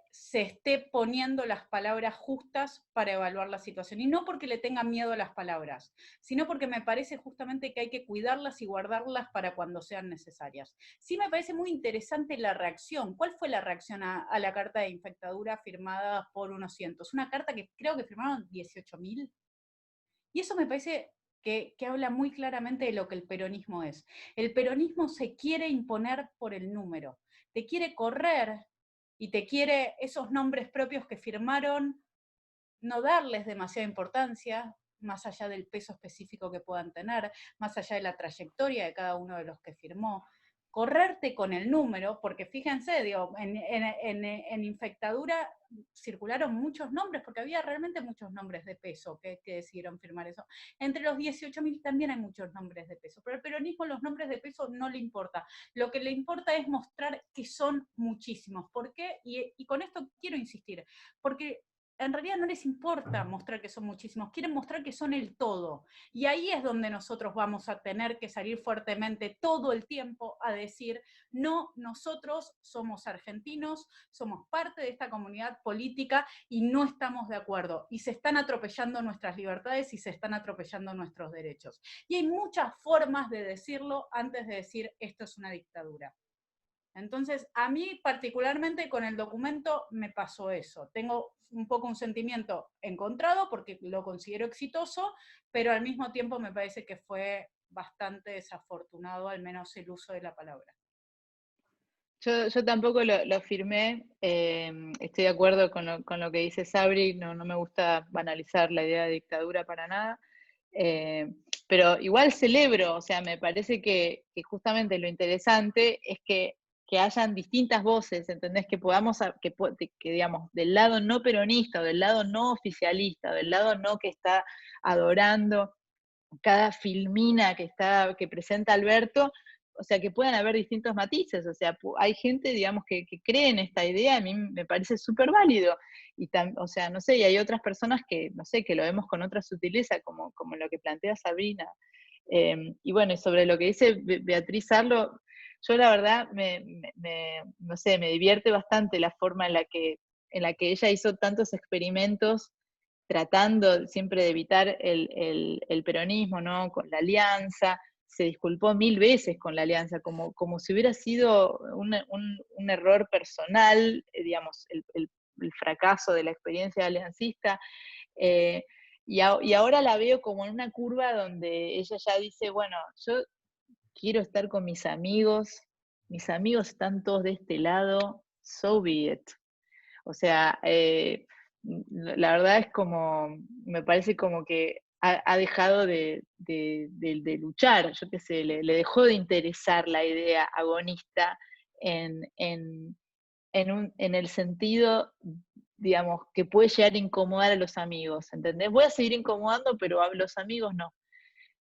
se esté poniendo las palabras justas para evaluar la situación. Y no porque le tenga miedo a las palabras, sino porque me parece justamente que hay que cuidarlas y guardarlas para cuando sean necesarias. Sí me parece muy interesante la reacción. ¿Cuál fue la reacción a la carta de infectadura firmada por unos cientos? Una carta que creo que firmaron 18.000. Y eso me parece que habla muy claramente de lo que el peronismo es. El peronismo se quiere imponer por el número, te quiere correr y te quiere esos nombres propios que firmaron, no darles demasiada importancia, más allá del peso específico que puedan tener, más allá de la trayectoria de cada uno de los que firmó. Correrte con el número, porque fíjense, digo, en infectadura circularon muchos nombres, porque había realmente muchos nombres de peso que decidieron firmar eso. Entre los 18.000 también hay muchos nombres de peso, pero al peronismo los nombres de peso no le importa. Lo que le importa es mostrar que son muchísimos. ¿Por qué? Y con esto quiero insistir, porque en realidad no les importa mostrar que son muchísimos, quieren mostrar que son el todo. Y ahí es donde nosotros vamos a tener que salir fuertemente todo el tiempo a decir, no, nosotros somos argentinos, somos parte de esta comunidad política y no estamos de acuerdo. Y se están atropellando nuestras libertades y se están atropellando nuestros derechos. Y hay muchas formas de decirlo antes de decir esto es una dictadura. Entonces, a mí particularmente con el documento me pasó eso. Tengo un poco un sentimiento encontrado porque lo considero exitoso, pero al mismo tiempo me parece que fue bastante desafortunado, al menos el uso de la palabra. Yo tampoco lo firmé, estoy de acuerdo con lo que dice Sabri, no me gusta banalizar la idea de dictadura para nada, pero igual celebro, o sea, me parece que justamente lo interesante es que hayan distintas voces, ¿entendés? Que podamos, que digamos, del lado no peronista, o del lado no oficialista, o del lado no que está adorando cada filmina que presenta Alberto, o sea, que puedan haber distintos matices, o sea, hay gente, digamos, que cree en esta idea, a mí me parece súper válido, o sea, no sé, y hay otras personas que, no sé, que lo vemos con otra sutileza, como lo que plantea Sabrina. Y bueno, y sobre lo que dice Beatriz Arlo, yo la verdad, no sé, me divierte bastante la forma en la que ella hizo tantos experimentos tratando siempre de evitar el peronismo, ¿no? Con la alianza, se disculpó 1000 veces con la alianza, como si hubiera sido un error personal, digamos, el fracaso de la experiencia aliancista, y ahora la veo como en una curva donde ella ya dice, bueno, yo quiero estar con mis amigos están todos de este lado, so be it. O sea, la verdad es como, me parece como que ha dejado de luchar, yo qué sé, le dejó de interesar la idea agonista en el sentido, digamos, que puede llegar a incomodar a los amigos, ¿entendés? Voy a seguir incomodando, pero a los amigos no.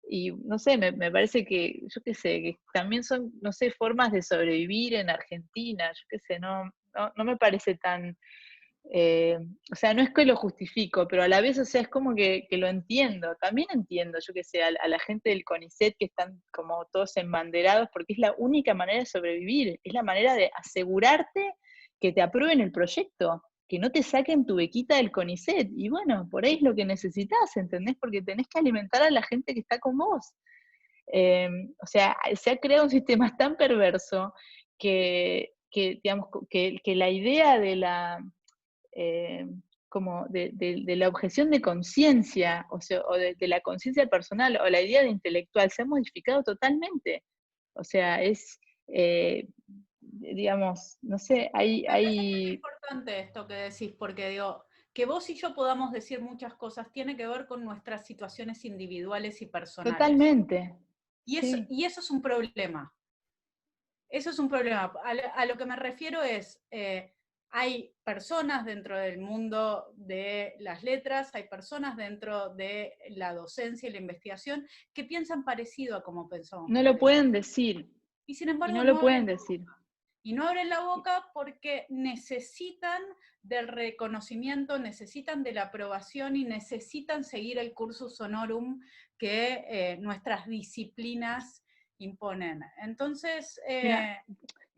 Y no sé, me parece que, yo qué sé, que también son, no sé, formas de sobrevivir en Argentina, yo qué sé, no me parece tan, o sea, no es que lo justifico, pero a la vez, o sea, es como que lo entiendo. También entiendo, yo que sé, a la gente del CONICET que están como todos embanderados, porque es la única manera de sobrevivir, es la manera de asegurarte que te aprueben el proyecto, que no te saquen tu bequita del CONICET. Y bueno, por ahí es lo que necesitas, ¿entendés? Porque tenés que alimentar a la gente que está con vos. O sea, se ha creado un sistema tan perverso digamos, que la idea de la como de la objeción de conciencia, o sea, o de la conciencia personal, o la idea de intelectual, se ha modificado totalmente. O sea, digamos, no sé, Es importante esto que decís, porque digo, que vos y yo podamos decir muchas cosas tiene que ver con nuestras situaciones individuales y personales. Totalmente. Y eso es un problema. Eso es un problema. A lo que me refiero es, hay personas dentro del mundo de las letras, hay personas dentro de la docencia y la investigación que piensan parecido a como pensamos. No lo pueden decir. Y sin embargo, no lo pueden decir. Y no abren la boca porque necesitan del reconocimiento, necesitan de la aprobación y necesitan seguir el cursus honorum que nuestras disciplinas imponen. Entonces...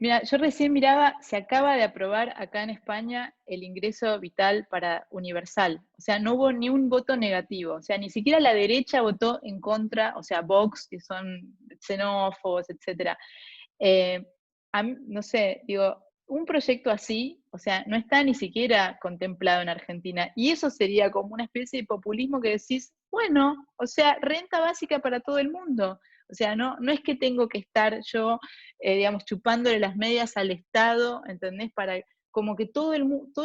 Mira, yo recién miraba, se acaba de aprobar acá en España el ingreso vital para universal. O sea, no hubo ni un voto negativo. O sea, ni siquiera la derecha votó en contra, o sea, Vox, que son xenófobos, etc. No sé, digo, un proyecto así, o sea, no está ni siquiera contemplado en Argentina. Y eso sería como una especie de populismo que decís, bueno, o sea, renta básica para todo el mundo. O sea, no es que tengo que estar yo, digamos, chupándole las medias al Estado, ¿entendés? Como que todo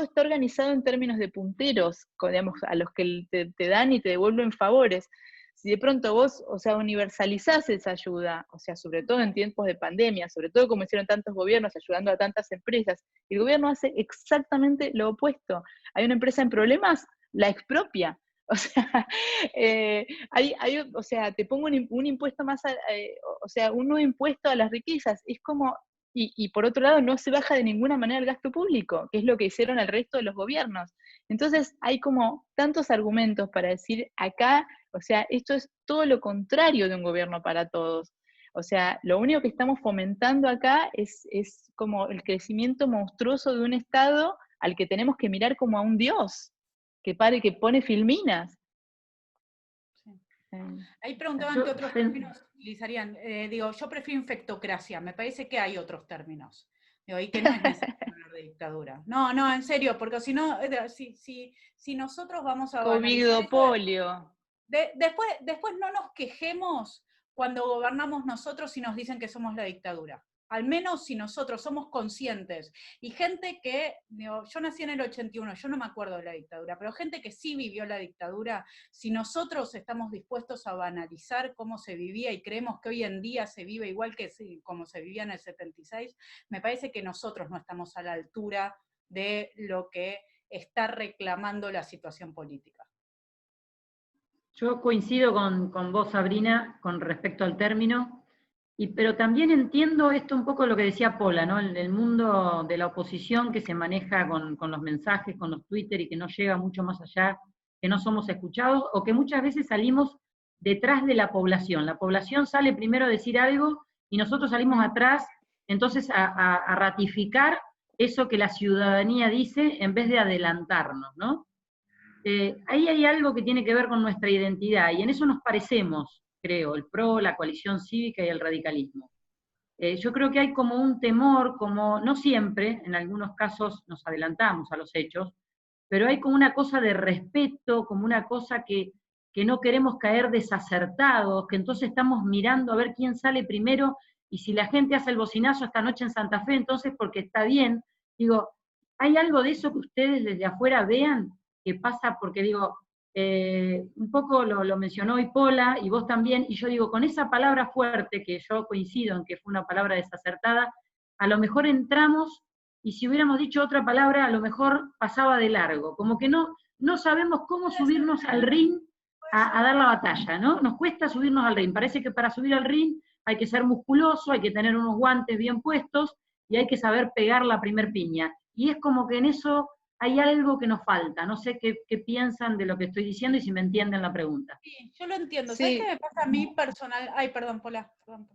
está organizado en términos de punteros, digamos, a los que te dan y te devuelven favores. Si de pronto vos, o sea, universalizás esa ayuda, o sea, sobre todo en tiempos de pandemia, sobre todo como hicieron tantos gobiernos ayudando a tantas empresas, el gobierno hace exactamente lo opuesto. Hay una empresa en problemas, la expropia. O sea, o sea, te pongo un impuesto más, o sea, un nuevo impuesto a las riquezas. Es como, y por otro lado, no se baja de ninguna manera el gasto público, que es lo que hicieron el resto de los gobiernos. Entonces hay como tantos argumentos para decir acá, o sea, esto es todo lo contrario de un gobierno para todos. O sea, lo único que estamos fomentando acá es como el crecimiento monstruoso de un Estado al que tenemos que mirar como a un dios, que pone filminas. Sí. Ahí preguntaban Yo qué otros términos utilizarían. Digo, yo prefiero infectocracia, me parece que hay otros términos. Digo, y que no es necesario hablar de dictadura. No, no, en serio, porque si no, si nosotros vamos a banalizar esto, Covidopolio. después no nos quejemos cuando gobernamos nosotros y nos dicen que somos la dictadura. Al menos si nosotros somos conscientes. Y gente que, digo, yo nací en el 81, yo no me acuerdo de la dictadura, pero gente que sí vivió la dictadura, si nosotros estamos dispuestos a banalizar cómo se vivía y creemos que hoy en día se vive igual que como se vivía en el 76, me parece que nosotros no estamos a la altura de lo que está reclamando la situación política. Yo coincido con vos, Sabrina, con respecto al término, pero también entiendo esto un poco lo que decía Pola, ¿no? El mundo de la oposición que se maneja con los mensajes, con los Twitter y que no llega mucho más allá, que no somos escuchados, o que muchas veces salimos detrás de la población. La población sale primero a decir algo y nosotros salimos atrás, entonces a ratificar eso que la ciudadanía dice en vez de adelantarnos, ¿no? Ahí hay algo que tiene que ver con nuestra identidad, y en eso nos parecemos, creo, el PRO, la coalición cívica y el radicalismo. Yo creo que hay como un temor, como no siempre, en algunos casos nos adelantamos a los hechos, pero hay como una cosa de respeto, como una cosa que no queremos caer desacertados, que entonces estamos mirando a ver quién sale primero, y si la gente hace el bocinazo esta noche en Santa Fe, entonces porque está bien. Digo, ¿hay algo de eso que ustedes desde afuera vean que pasa? Porque digo, un poco lo mencionó hoy Pola, y vos también, y yo digo, con esa palabra fuerte, que yo coincido en que fue una palabra desacertada, a lo mejor entramos, y si hubiéramos dicho otra palabra, a lo mejor pasaba de largo, como que no sabemos cómo subirnos al ring a dar la batalla, ¿no? Nos cuesta subirnos al ring, parece que para subir al ring hay que ser musculoso, hay que tener unos guantes bien puestos, y hay que saber pegar la primer piña, y es como que en eso hay algo que nos falta. No sé qué piensan de lo que estoy diciendo y si me entienden la pregunta. Sí, yo lo entiendo. ¿Sabes qué Sí. me pasa a mí personal? Ay, perdón, Pola, perdón.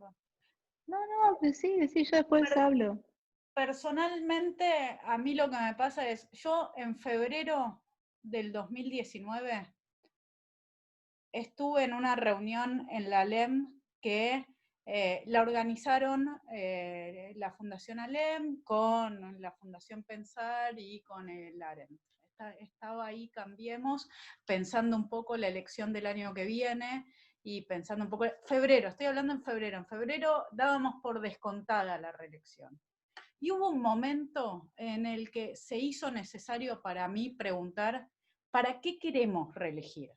No, decí, yo después hablo. Personalmente, a mí lo que me pasa es, yo en febrero del 2019 estuve en una reunión en la ALEM que la organizaron la Fundación ALEM con la Fundación Pensar y con el AREN. Estaba ahí Cambiemos, pensando un poco la elección del año que viene y pensando un poco, febrero, estoy hablando en febrero dábamos por descontada la reelección. Y hubo un momento en el que se hizo necesario para mí preguntar, ¿para qué queremos reelegir?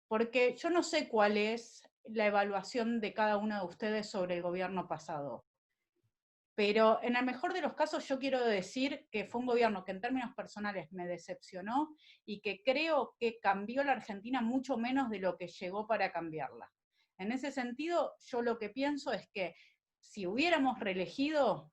Porque yo no sé cuál es la evaluación de cada uno de ustedes sobre el gobierno pasado, pero en el mejor de los casos yo quiero decir que fue un gobierno que en términos personales me decepcionó y que creo que cambió la Argentina mucho menos de lo que llegó para cambiarla. En ese sentido, yo lo que pienso es que si hubiéramos reelegido,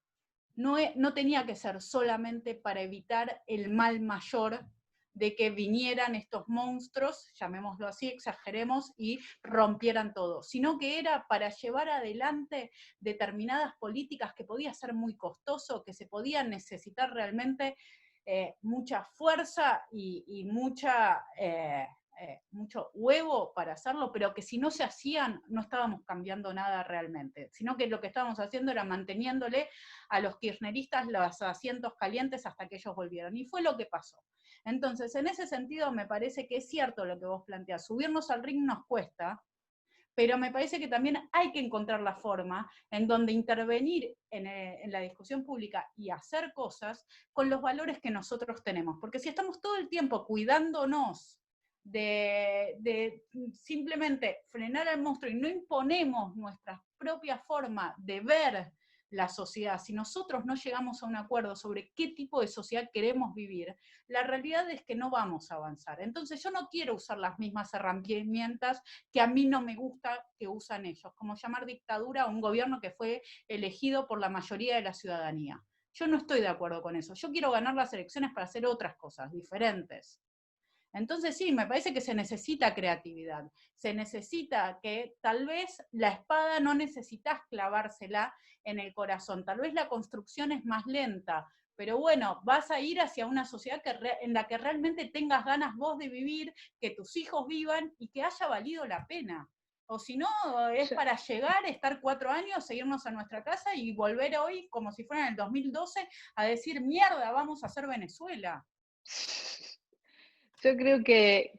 no tenía que ser solamente para evitar el mal mayor de que vinieran estos monstruos, llamémoslo así, exageremos, y rompieran todo, sino que era para llevar adelante determinadas políticas que podía ser muy costoso, que se podían necesitar realmente mucha fuerza y mucho huevo para hacerlo, pero que si no se hacían, no estábamos cambiando nada realmente, sino que lo que estábamos haciendo era manteniéndole a los kirchneristas los asientos calientes hasta que ellos volvieron, y fue lo que pasó. Entonces, en ese sentido, me parece que es cierto lo que vos planteás, subirnos al ring nos cuesta, pero me parece que también hay que encontrar la forma en donde intervenir en la discusión pública y hacer cosas con los valores que nosotros tenemos, porque si estamos todo el tiempo cuidándonos de simplemente frenar al monstruo y no imponemos nuestra propia forma de ver la sociedad, si nosotros no llegamos a un acuerdo sobre qué tipo de sociedad queremos vivir, la realidad es que no vamos a avanzar. Entonces yo no quiero usar las mismas herramientas que a mí no me gusta que usan ellos, como llamar dictadura a un gobierno que fue elegido por la mayoría de la ciudadanía. Yo no estoy de acuerdo con eso. Yo quiero ganar las elecciones para hacer otras cosas diferentes. Entonces sí, me parece que se necesita creatividad, se necesita que tal vez la espada no necesitas clavársela en el corazón, tal vez la construcción es más lenta, pero bueno, vas a ir hacia una sociedad en la que realmente tengas ganas vos de vivir, que tus hijos vivan y que haya valido la pena. O si no, es para llegar, estar 4 años, seguirnos a nuestra casa y volver hoy, como si fuera en el 2012, a decir, mierda, vamos a hacer Venezuela. Yo creo que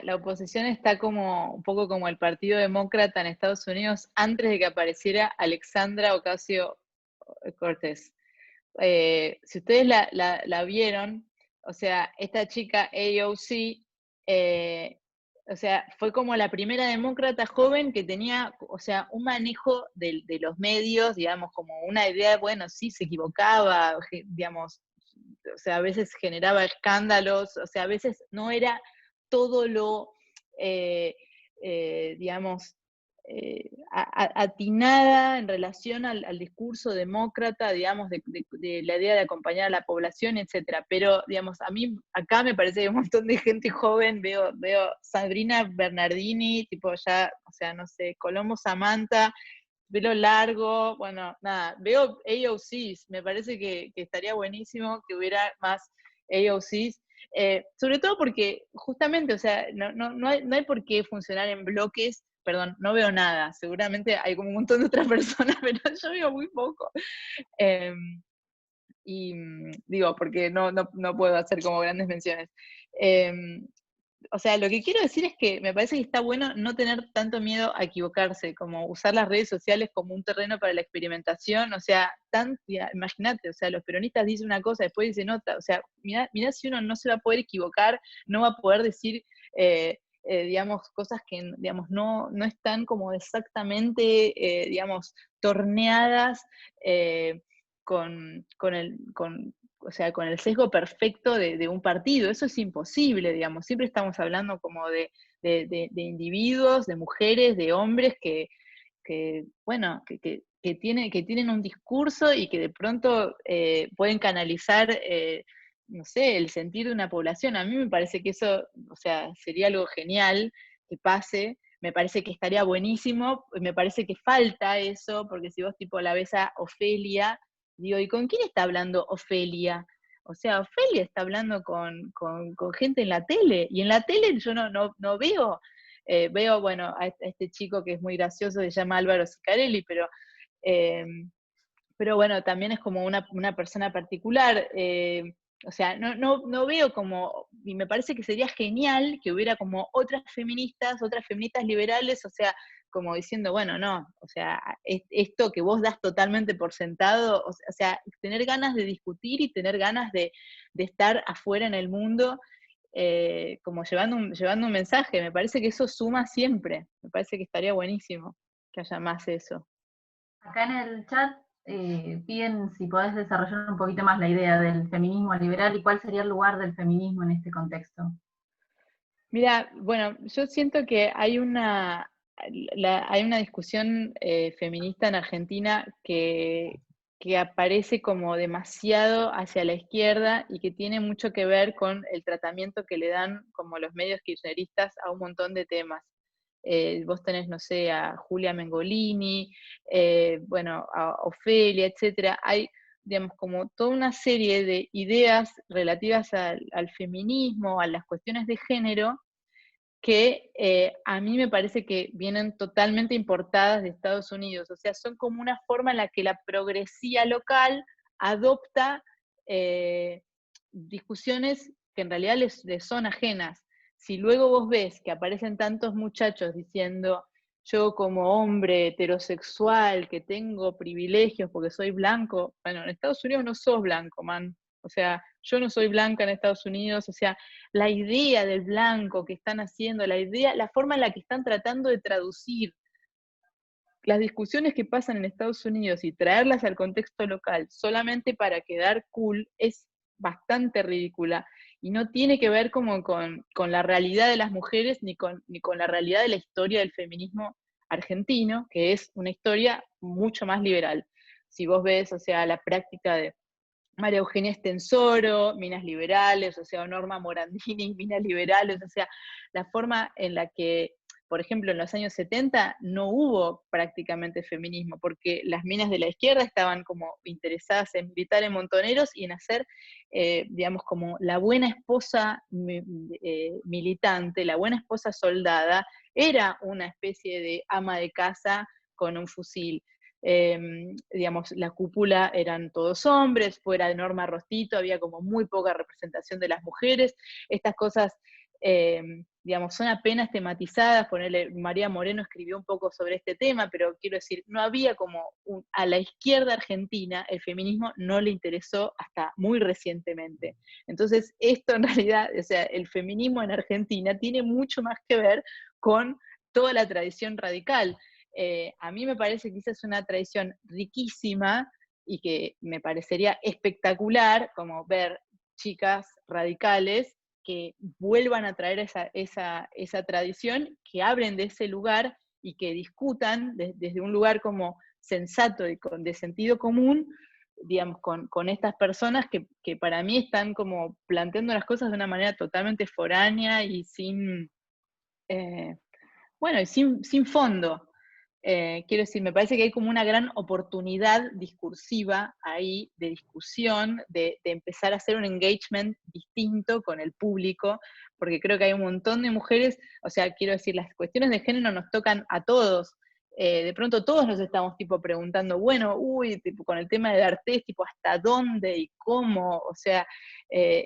la oposición está como un poco como el Partido Demócrata en Estados Unidos antes de que apareciera Alexandra Ocasio-Cortez. Si ustedes la vieron, o sea, esta chica AOC, o sea, fue como la primera demócrata joven que tenía, o sea, un manejo de los medios, digamos, como una idea, bueno, sí, se equivocaba, digamos, o sea, a veces generaba escándalos, o sea, a veces no era todo lo, digamos, atinada en relación al discurso demócrata, digamos, de la idea de acompañar a la población, etcétera. Pero, digamos, a mí acá me parece que hay un montón de gente joven, veo Sabrina Bernardini, tipo ya, o sea, no sé, Colombo Samantha, pelo largo, bueno, nada, veo AOCs, me parece que estaría buenísimo que hubiera más AOCs, sobre todo porque justamente, o sea, no hay por qué funcionar en bloques, perdón, no veo nada, seguramente hay como un montón de otras personas, pero yo veo muy poco. Y digo, porque no puedo hacer como grandes menciones. O sea, lo que quiero decir es que me parece que está bueno no tener tanto miedo a equivocarse, como usar las redes sociales como un terreno para la experimentación, o sea, imagínate, o sea, los peronistas dicen una cosa, después dicen otra, o sea, mirá si uno no se va a poder equivocar, no va a poder decir, digamos, cosas que, digamos, no están como exactamente, digamos, torneadas o sea, con el sesgo perfecto de un partido. Eso es imposible, digamos. Siempre estamos hablando como de individuos, de mujeres, de hombres bueno, que tienen un discurso y que de pronto pueden canalizar, no sé, el sentir de una población. A mí me parece que eso, o sea, sería algo genial que pase. Me parece que estaría buenísimo, me parece que falta eso, porque si vos tipo la ves a Ofelia, digo, ¿y con quién está hablando Ofelia? O sea, Ofelia está hablando con gente en la tele, y en la tele yo no veo, veo, bueno, a este chico que es muy gracioso, se llama Álvaro Sicarelli, eh, pero bueno, también es como una persona particular, o sea, no veo como, y me parece que sería genial que hubiera como otras feministas liberales, o sea, como diciendo, bueno, no, o sea, esto que vos das totalmente por sentado, o sea, tener ganas de discutir y tener ganas de estar afuera en el mundo, como llevando un mensaje, me parece que eso suma siempre, me parece que estaría buenísimo que haya más eso. Acá en el chat piden si podés desarrollar un poquito más la idea del feminismo liberal y cuál sería el lugar del feminismo en este contexto. Mira, bueno, yo siento que hay una discusión feminista en Argentina que aparece como demasiado hacia la izquierda y que tiene mucho que ver con el tratamiento que le dan como los medios kirchneristas a un montón de temas. Vos tenés, no sé, a Julia Mengolini, bueno, a Ofelia, etcétera. Hay, digamos, como toda una serie de ideas relativas al feminismo, a las cuestiones de género, que a mí me parece que vienen totalmente importadas de Estados Unidos. O sea, son como una forma en la que la progresía local adopta discusiones que en realidad les son ajenas. Si luego vos ves que aparecen tantos muchachos diciendo, yo como hombre heterosexual que tengo privilegios porque soy blanco, bueno, en Estados Unidos no sos blanco, man. O sea, yo no soy blanca en Estados Unidos, o sea, la idea del blanco que están haciendo, la forma en la que están tratando de traducir las discusiones que pasan en Estados Unidos y traerlas al contexto local solamente para quedar cool es bastante ridícula y no tiene que ver como con la realidad de las mujeres ni con la realidad de la historia del feminismo argentino, que es una historia mucho más liberal. Si vos ves, o sea, la práctica María Eugenia Estensoro, Minas Liberales, o sea, Norma Morandini, Minas Liberales, o sea, la forma en la que, por ejemplo, en los años 70 no hubo prácticamente feminismo, porque las minas de la izquierda estaban como interesadas en militar en montoneros y en hacer, digamos, como la buena esposa militante, la buena esposa soldada, era una especie de ama de casa con un fusil. Digamos, la cúpula eran todos hombres, fuera de Norma Rostito había como muy poca representación de las mujeres. Estas cosas, digamos, son apenas tematizadas. Ponerle, María Moreno escribió un poco sobre este tema, pero quiero decir, no había como a la izquierda argentina el feminismo no le interesó hasta muy recientemente. Entonces, esto en realidad, o sea, el feminismo en Argentina tiene mucho más que ver con toda la tradición radical. A mí me parece que esa es una tradición riquísima y que me parecería espectacular como ver chicas radicales que vuelvan a traer esa tradición, que hablen de ese lugar y que discutan desde un lugar como sensato y de sentido común, digamos, con estas personas que para mí están como planteando las cosas de una manera totalmente foránea y sin, bueno, y sin fondo. Quiero decir, me parece que hay como una gran oportunidad discursiva ahí, de discusión, de empezar a hacer un engagement distinto con el público, porque creo que hay un montón de mujeres, o sea, quiero decir, las cuestiones de género nos tocan a todos. De pronto todos nos estamos tipo preguntando, bueno, tipo, con el tema de D'Artés, tipo, ¿hasta dónde y cómo? O sea,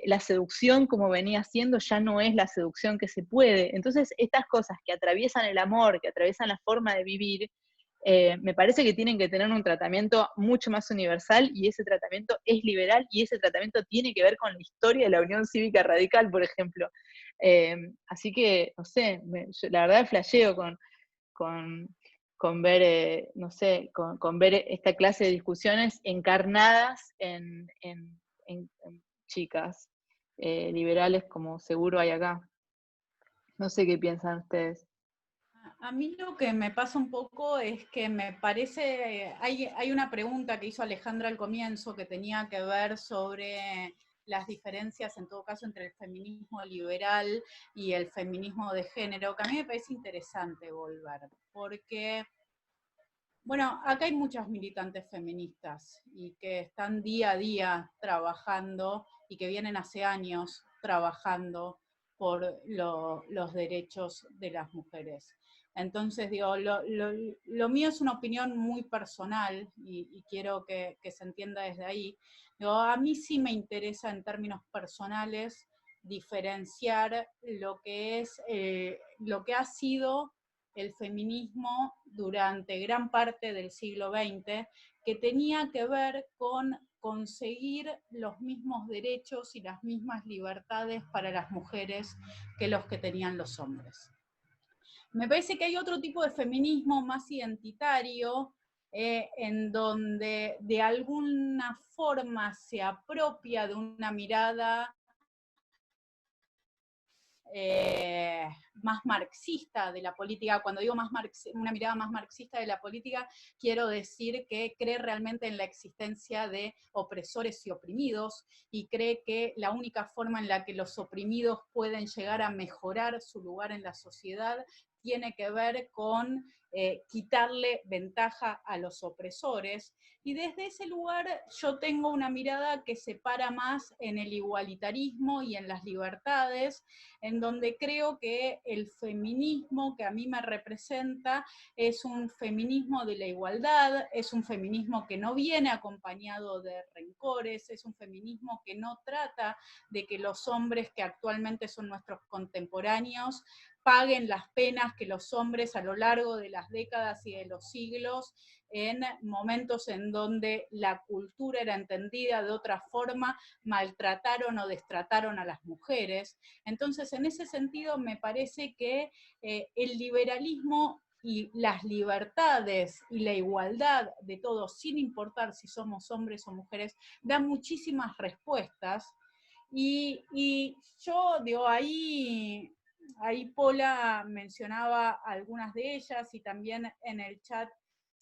la seducción como venía siendo ya no es la seducción que se puede. Entonces, estas cosas que atraviesan el amor, que atraviesan la forma de vivir, me parece que tienen que tener un tratamiento mucho más universal, y ese tratamiento es liberal, y ese tratamiento tiene que ver con la historia de la Unión Cívica Radical, por ejemplo. Así que, no sé, yo, la verdad flasheo con ver, no sé, con ver esta clase de discusiones encarnadas en chicas liberales como seguro hay acá. No sé qué piensan ustedes. A mí lo que me pasa un poco es que me parece, hay una pregunta que hizo Alejandra al comienzo que tenía que ver sobre las diferencias, en todo caso, entre el feminismo liberal y el feminismo de género, que a mí me parece interesante volver, porque, bueno, acá hay muchas militantes feministas y que están día a día trabajando y que vienen hace años trabajando por los derechos de las mujeres. Entonces, digo, lo mío es una opinión muy personal y quiero que se entienda desde ahí. Digo, a mí sí me interesa en términos personales diferenciar lo que es, lo que ha sido el feminismo durante gran parte del siglo XX, que tenía que ver con conseguir los mismos derechos y las mismas libertades para las mujeres que los que tenían los hombres. Me parece que hay otro tipo de feminismo más identitario, en donde de alguna forma se apropia de una mirada más marxista de la política. Cuando digo una mirada más marxista de la política, quiero decir que cree realmente en la existencia de opresores y oprimidos, y cree que la única forma en la que los oprimidos pueden llegar a mejorar su lugar en la sociedad tiene que ver con quitarle ventaja a los opresores. Y desde ese lugar yo tengo una mirada que se para más en el igualitarismo y en las libertades, en donde creo que el feminismo que a mí me representa es un feminismo de la igualdad, es un feminismo que no viene acompañado de rencores, es un feminismo que no trata de que los hombres que actualmente son nuestros contemporáneos paguen las penas que los hombres a lo largo de las décadas y de los siglos, en momentos en donde la cultura era entendida de otra forma, maltrataron o destrataron a las mujeres. Entonces, en ese sentido, me parece que el liberalismo y las libertades y la igualdad de todos, sin importar si somos hombres o mujeres, dan muchísimas respuestas. Y yo digo, ahí Paula mencionaba algunas de ellas, y también en el chat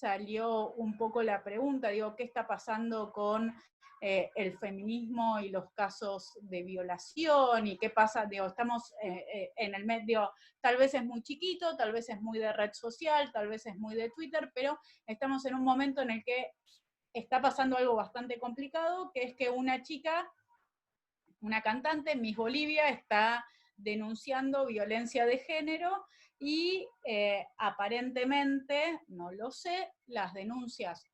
salió un poco la pregunta, digo, ¿qué está pasando con el feminismo y los casos de violación? ¿Y qué pasa? Digo, estamos en el medio, tal vez es muy chiquito, tal vez es muy de red social, tal vez es muy de Twitter, pero estamos en un momento en el que está pasando algo bastante complicado, que es que una chica, una cantante, Miss Bolivia, está denunciando violencia de género y aparentemente, no lo sé, las denuncias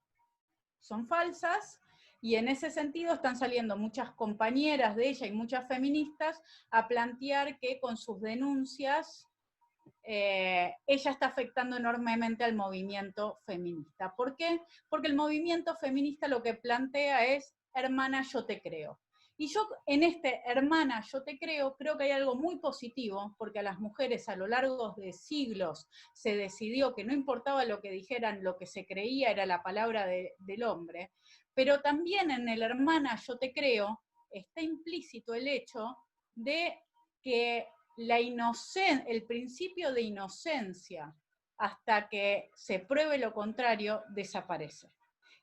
son falsas, y en ese sentido están saliendo muchas compañeras de ella y muchas feministas a plantear que con sus denuncias ella está afectando enormemente al movimiento feminista. ¿Por qué? Porque el movimiento feminista lo que plantea es, hermana, yo te creo. Y yo en este hermana, yo te creo que hay algo muy positivo, porque a las mujeres a lo largo de siglos se decidió que no importaba lo que dijeran, lo que se creía era la palabra del hombre, pero también en el hermana, yo te creo, está implícito el hecho de que el principio de inocencia, hasta que se pruebe lo contrario, desaparece.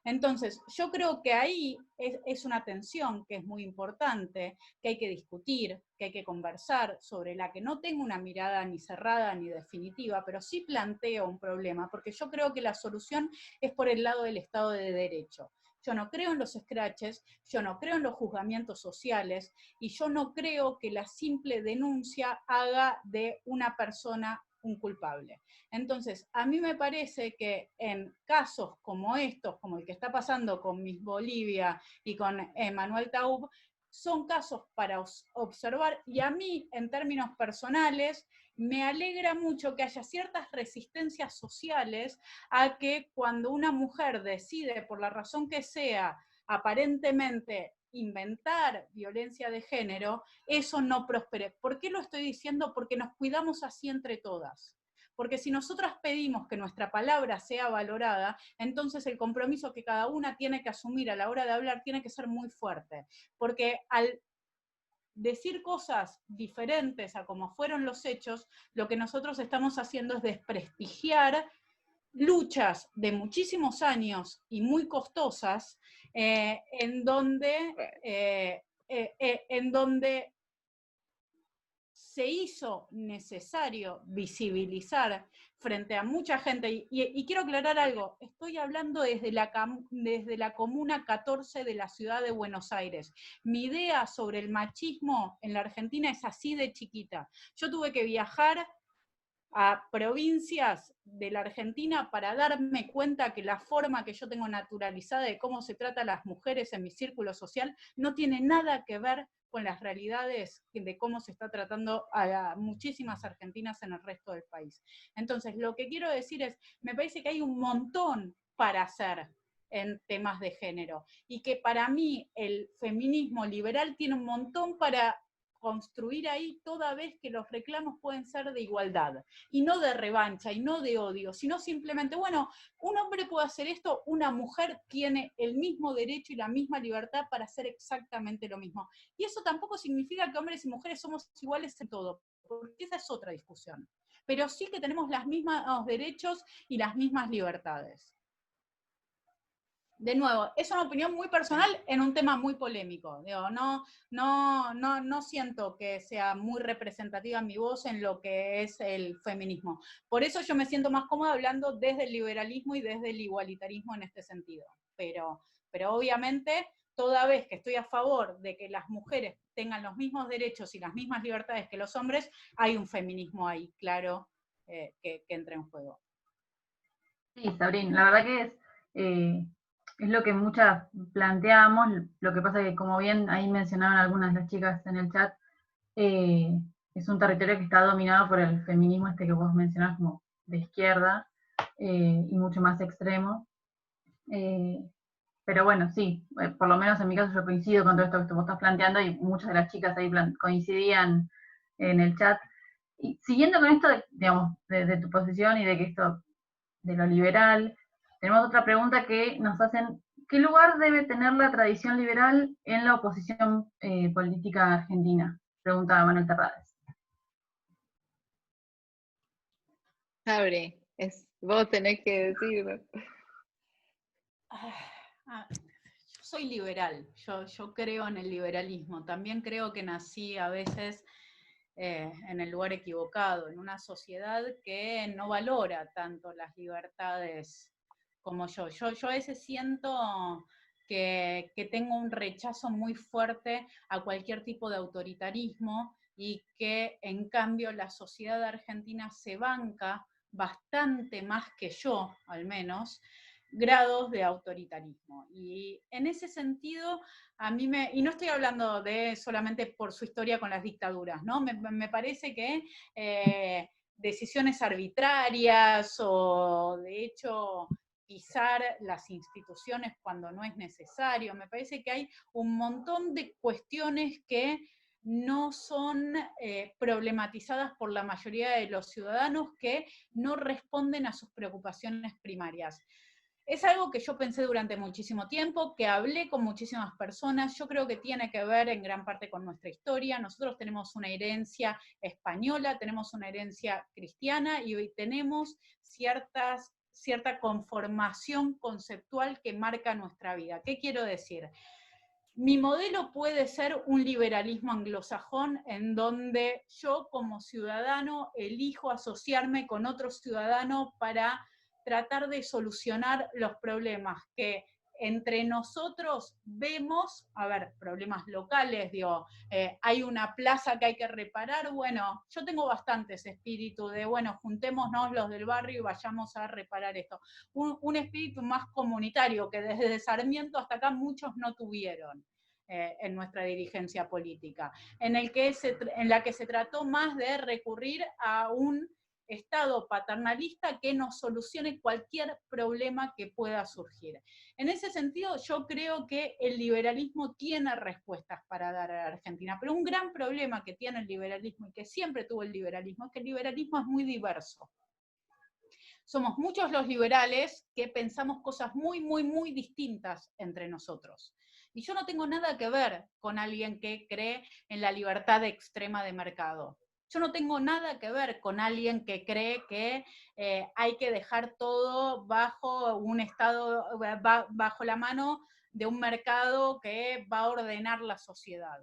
Entonces, yo creo que ahí es una tensión que es muy importante, que hay que discutir, que hay que conversar, sobre la que no tengo una mirada ni cerrada ni definitiva, pero sí planteo un problema, porque yo creo que la solución es por el lado del Estado de Derecho. Yo no creo en los scratches, yo no creo en los juzgamientos sociales, y yo no creo que la simple denuncia haga de una persona un culpable. Entonces, a mí me parece que en casos como estos, como el que está pasando con Miss Bolivia y con Manuel Taub, son casos para observar, y a mí, en términos personales, me alegra mucho que haya ciertas resistencias sociales a que cuando una mujer decide, por la razón que sea, aparentemente inventar violencia de género, eso no prospere. ¿Por qué lo estoy diciendo? Porque nos cuidamos así entre todas. Porque si nosotras pedimos que nuestra palabra sea valorada, entonces el compromiso que cada una tiene que asumir a la hora de hablar tiene que ser muy fuerte. Porque al decir cosas diferentes a como fueron los hechos, lo que nosotros estamos haciendo es desprestigiar luchas de muchísimos años y muy costosas, en donde se hizo necesario visibilizar frente a mucha gente, y quiero aclarar algo, estoy hablando desde la Comuna 14 de la ciudad de Buenos Aires. Mi idea sobre el machismo en la Argentina es así de chiquita. Yo tuve que viajar a provincias de la Argentina para darme cuenta que la forma que yo tengo naturalizada de cómo se trata a las mujeres en mi círculo social no tiene nada que ver con las realidades de cómo se está tratando a muchísimas argentinas en el resto del país. Entonces, lo que quiero decir es, me parece que hay un montón para hacer en temas de género, y que para mí el feminismo liberal tiene un montón para construir ahí, toda vez que los reclamos pueden ser de igualdad, y no de revancha, y no de odio, sino simplemente, bueno, un hombre puede hacer esto, una mujer tiene el mismo derecho y la misma libertad para hacer exactamente lo mismo. Y eso tampoco significa que hombres y mujeres somos iguales en todo, porque esa es otra discusión. Pero sí que tenemos los mismos derechos y las mismas libertades. De nuevo, es una opinión muy personal en un tema muy polémico. Digo, no siento que sea muy representativa mi voz en lo que es el feminismo. Por eso yo me siento más cómoda hablando desde el liberalismo y desde el igualitarismo en este sentido. Pero obviamente, toda vez que estoy a favor de que las mujeres tengan los mismos derechos y las mismas libertades que los hombres, hay un feminismo ahí, claro, que entra en juego. Sí, Sabrina, la verdad que es lo que muchas planteamos. Lo que pasa que, como bien ahí mencionaban algunas de las chicas en el chat, es un territorio que está dominado por el feminismo este que vos mencionás como de izquierda, y mucho más extremo. Pero bueno, sí, por lo menos en mi caso yo coincido con todo esto que vos estás planteando, y muchas de las chicas ahí coincidían en el chat. Y siguiendo con esto, digamos, de tu posición y de que esto, de lo liberal, tenemos otra pregunta que nos hacen: ¿qué lugar debe tener la tradición liberal en la oposición política argentina? Pregunta Manuel Terrades. Abre, vos tenés que decirlo. Yo soy liberal, yo creo en el liberalismo, también creo que nací a veces en el lugar equivocado, en una sociedad que no valora tanto las libertades como yo. Yo a veces siento que tengo un rechazo muy fuerte a cualquier tipo de autoritarismo y que en cambio la sociedad argentina se banca bastante más que yo, al menos, grados de autoritarismo. Y en ese sentido, a mí y no estoy hablando de solamente por su historia con las dictaduras, ¿no? Me parece que decisiones arbitrarias o de hecho pisar las instituciones cuando no es necesario, me parece que hay un montón de cuestiones que no son problematizadas por la mayoría de los ciudadanos que no responden a sus preocupaciones primarias. Es algo que yo pensé durante muchísimo tiempo, que hablé con muchísimas personas, yo creo que tiene que ver en gran parte con nuestra historia. Nosotros tenemos una herencia española, tenemos una herencia cristiana y hoy tenemos cierta conformación conceptual que marca nuestra vida. ¿Qué quiero decir? Mi modelo puede ser un liberalismo anglosajón en donde yo como ciudadano elijo asociarme con otro ciudadano para tratar de solucionar los problemas que entre nosotros vemos, a ver, problemas locales, digo, hay una plaza que hay que reparar, bueno, yo tengo bastante ese espíritu de, bueno, juntémonos los del barrio y vayamos a reparar esto. Un espíritu más comunitario que desde Sarmiento hasta acá muchos no tuvieron. En nuestra dirigencia política, en la que se trató más de recurrir a un Estado paternalista que nos solucione cualquier problema que pueda surgir. En ese sentido, yo creo que el liberalismo tiene respuestas para dar a la Argentina, pero un gran problema que tiene el liberalismo y que siempre tuvo el liberalismo es que el liberalismo es muy diverso. Somos muchos los liberales que pensamos cosas muy, muy, muy distintas entre nosotros. Y yo no tengo nada que ver con alguien que cree en la libertad extrema de mercado. Yo no tengo nada que ver con alguien que cree que hay que dejar todo bajo un estado, bajo la mano de un mercado que va a ordenar la sociedad.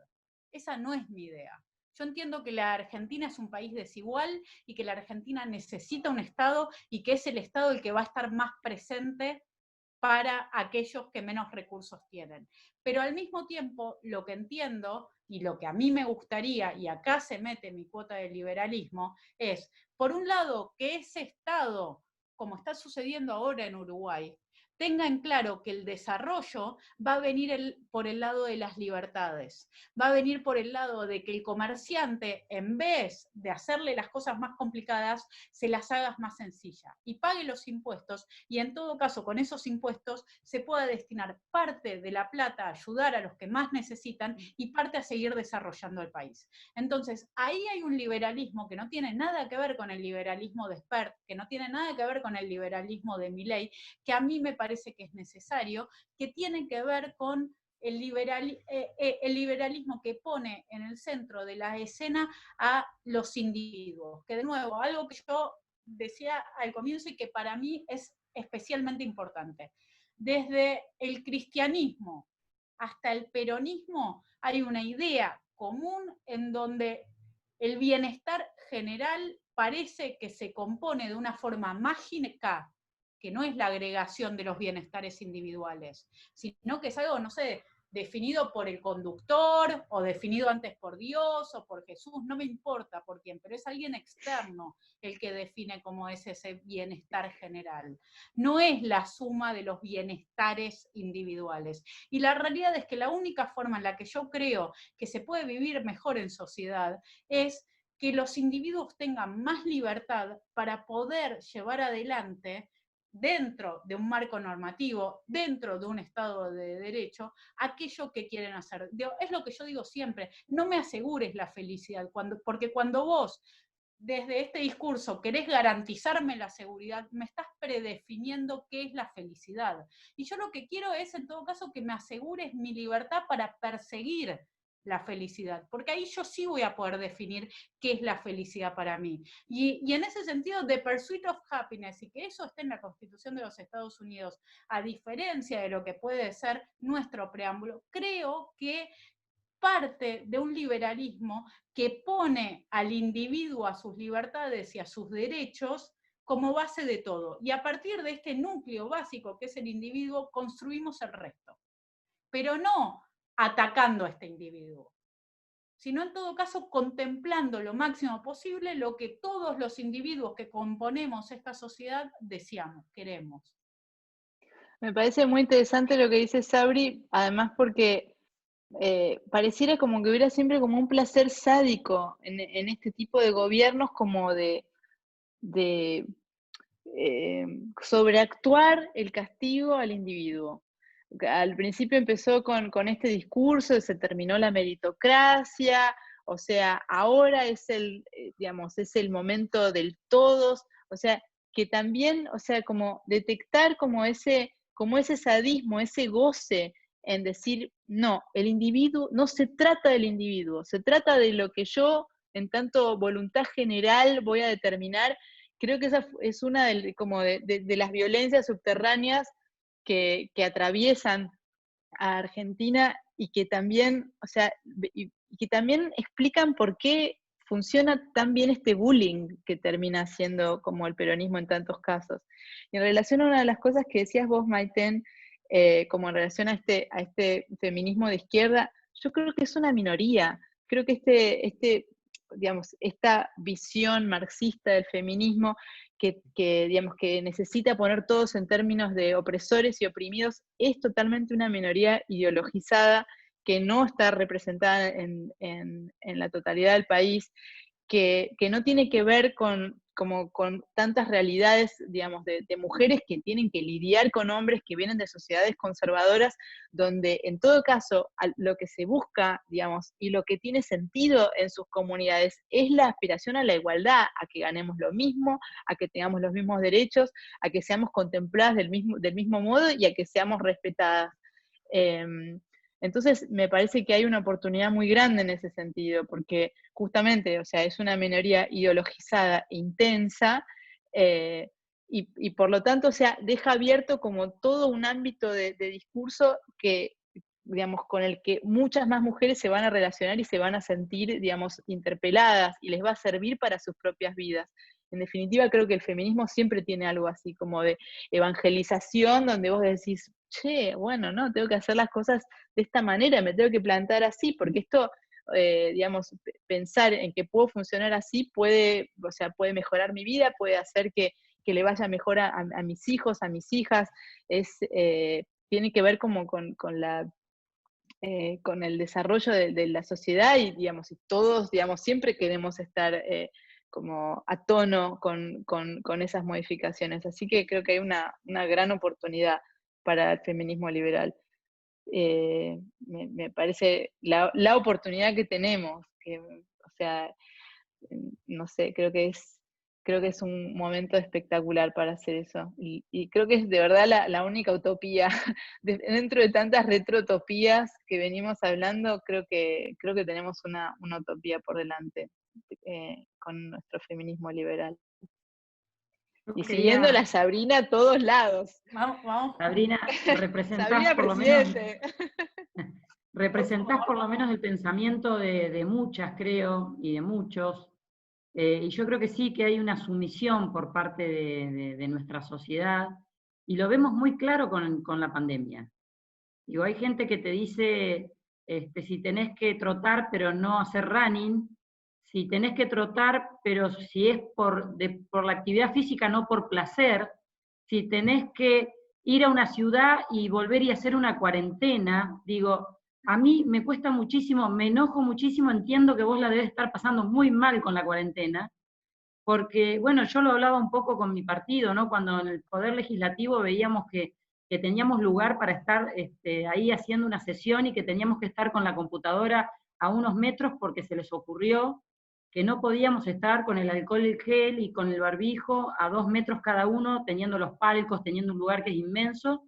Esa no es mi idea. Yo entiendo que la Argentina es un país desigual y que la Argentina necesita un Estado y que es el Estado el que va a estar más presente para aquellos que menos recursos tienen. Pero al mismo tiempo, lo que entiendo y lo que a mí me gustaría, y acá se mete mi cuota de liberalismo, es, por un lado, que ese Estado, como está sucediendo ahora en Uruguay, tenga en claro que el desarrollo va a venir por el lado de las libertades, va a venir por el lado de que el comerciante, en vez de hacerle las cosas más complicadas, se las haga más sencillas y pague los impuestos, y en todo caso con esos impuestos se pueda destinar parte de la plata a ayudar a los que más necesitan y parte a seguir desarrollando el país. Entonces, ahí hay un liberalismo que no tiene nada que ver con el liberalismo de Spert, que no tiene nada que ver con el liberalismo de Milei, que a mí me parece que es necesario, que tiene que ver con el liberalismo que pone en el centro de la escena a los individuos, que de nuevo, algo que yo decía al comienzo y que para mí es especialmente importante. Desde el cristianismo hasta el peronismo hay una idea común en donde el bienestar general parece que se compone de una forma mágica, que no es la agregación de los bienestares individuales, sino que es algo, no sé, definido por el conductor, o definido antes por Dios, o por Jesús, no me importa por quién, pero es alguien externo el que define cómo es ese bienestar general. No es la suma de los bienestares individuales. Y la realidad es que la única forma en la que yo creo que se puede vivir mejor en sociedad es que los individuos tengan más libertad para poder llevar adelante, dentro de un marco normativo, dentro de un Estado de Derecho, aquello que quieren hacer. Es lo que yo digo siempre, no me asegures la felicidad, porque cuando vos, desde este discurso, querés garantizarme la seguridad, me estás predefiniendo qué es la felicidad. Y yo lo que quiero es, en todo caso, que me asegures mi libertad para perseguir la felicidad, porque ahí yo sí voy a poder definir qué es la felicidad para mí. Y en ese sentido, The Pursuit of Happiness, y que eso esté en la Constitución de los Estados Unidos, a diferencia de lo que puede ser nuestro preámbulo, creo que parte de un liberalismo que pone al individuo a sus libertades y a sus derechos como base de todo. Y a partir de este núcleo básico que es el individuo, construimos el resto. Pero no atacando a este individuo, sino en todo caso contemplando lo máximo posible lo que todos los individuos que componemos esta sociedad deseamos, queremos. Me parece muy interesante lo que dice Sabri, además porque pareciera como que hubiera siempre como un placer sádico en este tipo de gobiernos, como de sobreactuar el castigo al individuo. Al principio empezó con este discurso, se terminó la meritocracia, o sea, ahora es digamos, es el momento del todos, o sea, que también, o sea, como detectar como ese sadismo, ese goce en decir, no, el individuo, no se trata del individuo, se trata de lo que yo, en tanto voluntad general, voy a determinar. Creo que esa es una de las violencias subterráneas que atraviesan a Argentina y que también, o sea, y que también explican por qué funciona tan bien este bullying que termina siendo como el peronismo en tantos casos. Y en relación a una de las cosas que decías vos, Maiten, como en relación a este feminismo de izquierda, yo creo que es una minoría. Creo que digamos, esta visión marxista del feminismo digamos, que necesita poner todos en términos de opresores y oprimidos, es totalmente una minoría ideologizada que no está representada en la totalidad del país, que no tiene que ver con tantas realidades, digamos, de mujeres que tienen que lidiar con hombres que vienen de sociedades conservadoras, donde en todo caso lo que se busca, digamos, y lo que tiene sentido en sus comunidades es la aspiración a la igualdad, a que ganemos lo mismo, a que tengamos los mismos derechos, a que seamos contempladas del mismo modo y a que seamos respetadas. Entonces, me parece que hay una oportunidad muy grande en ese sentido, porque justamente, o sea, es una minoría ideologizada e intensa, y por lo tanto, o sea, deja abierto como todo un ámbito de discurso que, digamos, con el que muchas más mujeres se van a relacionar y se van a sentir, digamos, interpeladas, y les va a servir para sus propias vidas. En definitiva, creo que el feminismo siempre tiene algo así como de evangelización, donde vos decís, che, bueno, no, tengo que hacer las cosas de esta manera, me tengo que plantar así, porque esto, digamos, pensar en que puedo funcionar así puede mejorar mi vida, puede hacer que le vaya mejor a mis hijos, a mis hijas, tiene que ver como con el desarrollo de la sociedad y, digamos, y todos, digamos, siempre queremos estar como a tono con esas modificaciones. Así que creo que hay una gran oportunidad para el feminismo liberal. Me parece la oportunidad que tenemos, o sea, no sé, creo que es un momento espectacular para hacer eso. Y creo que es de verdad la única utopía. Dentro de tantas retroutopías que venimos hablando, creo que tenemos una utopía por delante con nuestro feminismo liberal. Y siguiendo la Sabrina a todos lados. Vamos. Sabrina, representás Sabrina por presidente. Representás por lo menos el pensamiento de muchas, creo, y de muchos. Y yo creo que sí, que hay una sumisión por parte de nuestra sociedad, y lo vemos muy claro con la pandemia. Digo, hay gente que te dice, si tenés que trotar pero no hacer running, si tenés que trotar pero si es por la actividad física, no por placer, si tenés que ir a una ciudad y volver y hacer una cuarentena, digo, a mí me cuesta muchísimo, me enojo muchísimo, entiendo que vos la debes estar pasando muy mal con la cuarentena, porque, bueno, yo lo hablaba un poco con mi partido, ¿no? Cuando en el Poder Legislativo veíamos que teníamos lugar para estar ahí haciendo una sesión y que teníamos que estar con la computadora a unos metros porque se les ocurrió que no podíamos estar con el alcohol, el gel y con el barbijo a 2 metros cada uno, teniendo los palcos, teniendo un lugar que es inmenso,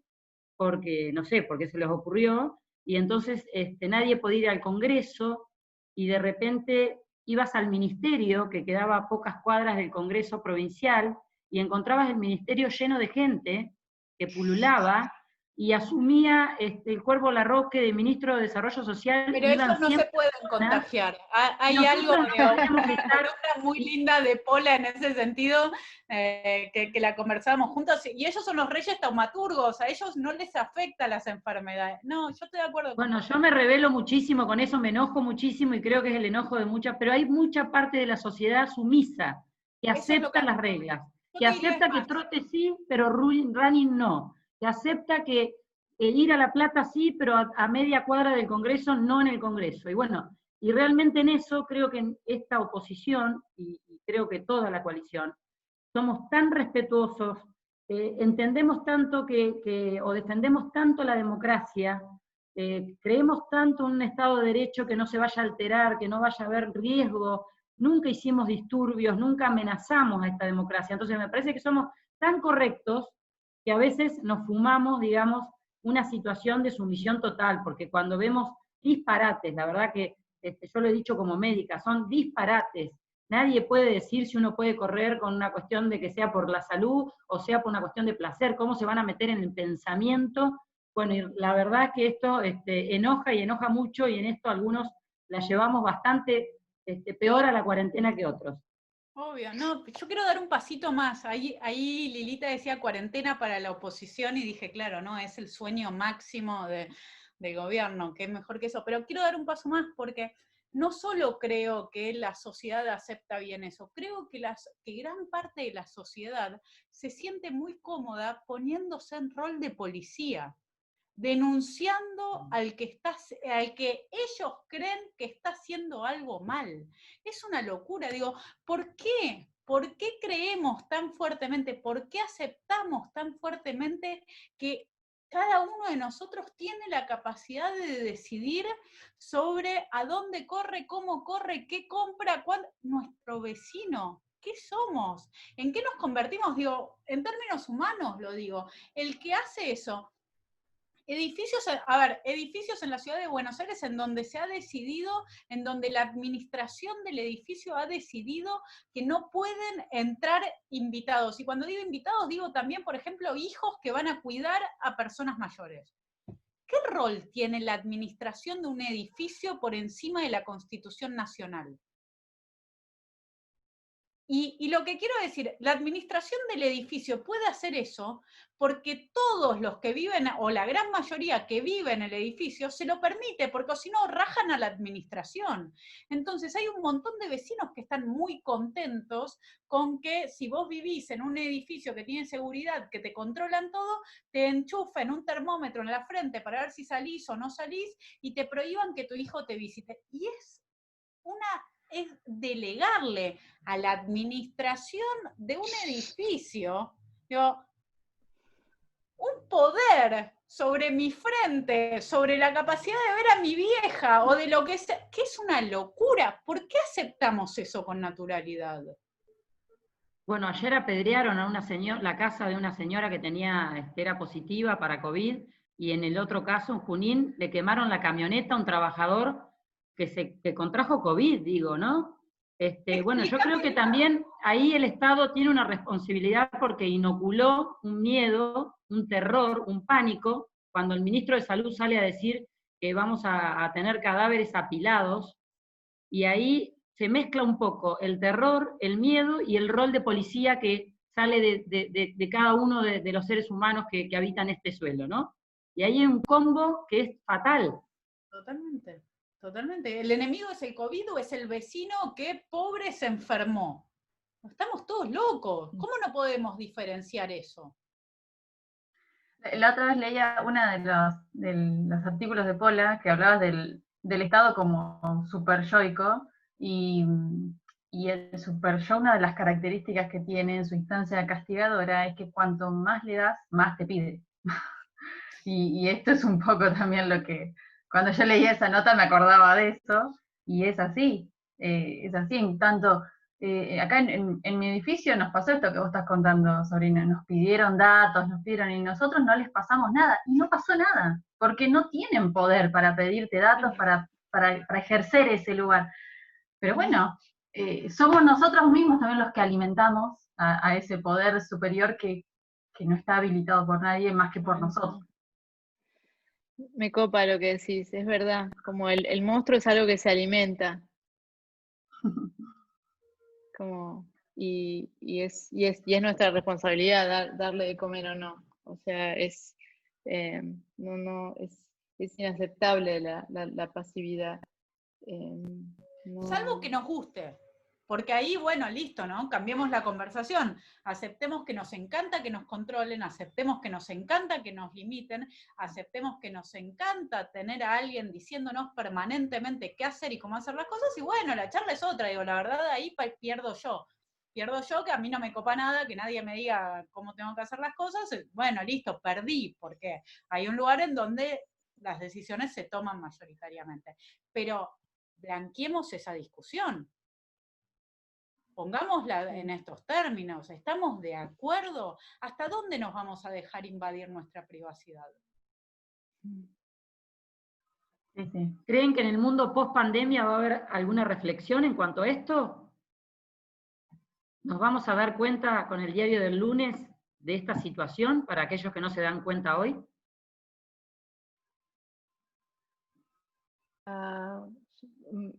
porque, no sé, porque se les ocurrió. y entonces nadie podía ir al Congreso, y de repente ibas al ministerio, que quedaba a pocas cuadras del Congreso provincial, y encontrabas el ministerio lleno de gente que pululaba, y asumía el Cuervo Larroque de ministro de Desarrollo Social. Pero ellos no se pueden contagiar. Hay algo de una columna muy linda de Pola en ese sentido, que la conversábamos juntos, y ellos son los reyes taumaturgos, a ellos no les afecta las enfermedades. No, yo estoy de acuerdo con vos. Yo me rebelo muchísimo con eso, me enojo muchísimo, y creo que es el enojo de muchas, pero hay mucha parte de la sociedad sumisa, que acepta las reglas, que acepta que trote sí, pero running no, que acepta que ir a La Plata sí, pero a media cuadra del Congreso no en el Congreso. Y bueno, y realmente en eso creo que en esta oposición, y creo que toda la coalición, somos tan respetuosos, entendemos tanto o defendemos tanto la democracia, creemos tanto en un Estado de Derecho que no se vaya a alterar, que no vaya a haber riesgo, nunca hicimos disturbios, nunca amenazamos a esta democracia. Entonces me parece que somos tan correctos que a veces nos fumamos, digamos, una situación de sumisión total, porque cuando vemos disparates, la verdad que yo lo he dicho como médica, son disparates. Nadie puede decir si uno puede correr con una cuestión de que sea por la salud o sea por una cuestión de placer, cómo se van a meter en el pensamiento. Bueno, y la verdad que esto enoja y enoja mucho, y en esto algunos la llevamos bastante peor a la cuarentena que otros. Obvio, no, yo quiero dar un pasito más. Ahí Lilita decía cuarentena para la oposición, y dije, claro, no, es el sueño máximo del gobierno, que es mejor que eso. Pero quiero dar un paso más, porque no solo creo que la sociedad acepta bien eso, creo que gran parte de la sociedad se siente muy cómoda poniéndose en rol de policía, denunciando al que ellos creen que está haciendo algo mal. Es una locura, digo, ¿por qué? ¿Por qué creemos tan fuertemente, por qué aceptamos tan fuertemente que cada uno de nosotros tiene la capacidad de decidir sobre a dónde corre, cómo corre, qué compra, nuestro vecino? ¿Qué somos? ¿En qué nos convertimos? Digo, en términos humanos lo digo, el que hace eso. Edificios en la ciudad de Buenos Aires en donde se ha decidido, en donde la administración del edificio ha decidido que no pueden entrar invitados. Y cuando digo invitados, digo también, por ejemplo, hijos que van a cuidar a personas mayores. ¿Qué rol tiene la administración de un edificio por encima de la Constitución Nacional? Y lo que quiero decir, la administración del edificio puede hacer eso porque todos los que viven, o la gran mayoría que vive en el edificio, se lo permite, porque si no, rajan a la administración. Entonces hay un montón de vecinos que están muy contentos con que si vos vivís en un edificio que tiene seguridad, que te controlan todo, te enchufen un termómetro en la frente para ver si salís o no salís, y te prohíban que tu hijo te visite. Y es delegarle a la administración de un edificio, un poder sobre mi frente, sobre la capacidad de ver a mi vieja, o de lo que sea, que es una locura. ¿Por qué aceptamos eso con naturalidad? Bueno, ayer apedrearon a la casa de una señora que era positiva para COVID, y en el otro caso, en Junín, le quemaron la camioneta a un trabajador que contrajo COVID, digo, ¿no? Bueno, yo creo que también ahí el Estado tiene una responsabilidad porque inoculó un miedo, un terror, un pánico, cuando el ministro de Salud sale a decir que vamos a tener cadáveres apilados, y ahí se mezcla un poco el terror, el miedo y el rol de policía que sale de cada uno de los seres humanos que habitan este suelo, ¿no? Y ahí hay un combo que es fatal. Totalmente. Totalmente. ¿El enemigo es el COVID o es el vecino que pobre se enfermó? Estamos todos locos. ¿Cómo no podemos diferenciar eso? La otra vez leía uno de los artículos de Pola que hablabas del Estado como super yoico, y el super yo, una de las características que tiene en su instancia castigadora es que cuanto más le das, más te pide. y esto es un poco también lo que, cuando yo leía esa nota me acordaba de eso, y es así en tanto acá en mi edificio nos pasó esto que vos estás contando, Sabrina, nos pidieron datos, nos pidieron, y nosotros no les pasamos nada, y no pasó nada, porque no tienen poder para pedirte datos, para ejercer ese lugar. Pero bueno, somos nosotros mismos también los que alimentamos a ese poder superior que no está habilitado por nadie más que por nosotros. Me copa lo que decís, es verdad, como el monstruo es algo que se alimenta, como, y es nuestra responsabilidad darle de comer o no. O sea, es inaceptable la pasividad. Salvo que nos guste. Porque ahí, bueno, listo, ¿no? Cambiemos la conversación. Aceptemos que nos encanta que nos controlen, aceptemos que nos encanta que nos limiten, aceptemos que nos encanta tener a alguien diciéndonos permanentemente qué hacer y cómo hacer las cosas, y bueno, la charla es otra, digo, la verdad ahí pierdo yo. Pierdo yo, que a mí no me copa nada, que nadie me diga cómo tengo que hacer las cosas, bueno, listo, perdí, porque hay un lugar en donde las decisiones se toman mayoritariamente. Pero blanqueemos esa discusión. Pongámosla en estos términos, ¿estamos de acuerdo? ¿Hasta dónde nos vamos a dejar invadir nuestra privacidad? Sí, sí. ¿Creen que en el mundo post pandemia va a haber alguna reflexión en cuanto a esto? ¿Nos vamos a dar cuenta con el diario del lunes de esta situación para aquellos que no se dan cuenta hoy?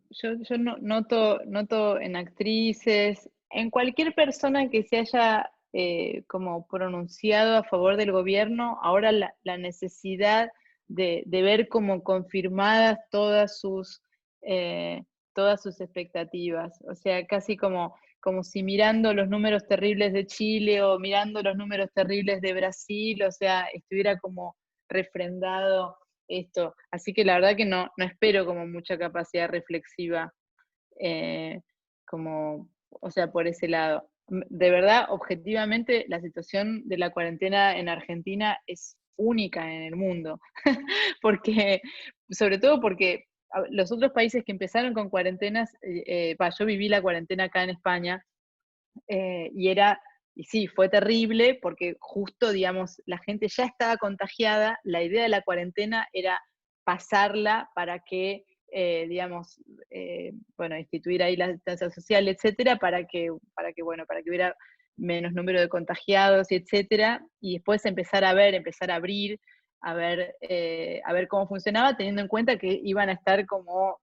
Yo noto en actrices, en cualquier persona que se haya como pronunciado a favor del gobierno, ahora la necesidad de ver como confirmadas todas sus expectativas. O sea, casi como si mirando los números terribles de Chile o mirando los números terribles de Brasil, o sea, estuviera como refrendado esto. Así que la verdad que no espero como mucha capacidad reflexiva, o sea, por ese lado. De verdad, objetivamente, la situación de la cuarentena en Argentina es única en el mundo, porque, sobre todo porque los otros países que empezaron con cuarentenas, yo viví la cuarentena acá en España, y sí, fue terrible porque justo, digamos, la gente ya estaba contagiada, la idea de la cuarentena era pasarla para que, digamos, bueno, instituir ahí la distancia social, etcétera, para que hubiera menos número de contagiados, etcétera, y después empezar a abrir, a ver cómo funcionaba, teniendo en cuenta que iban a estar como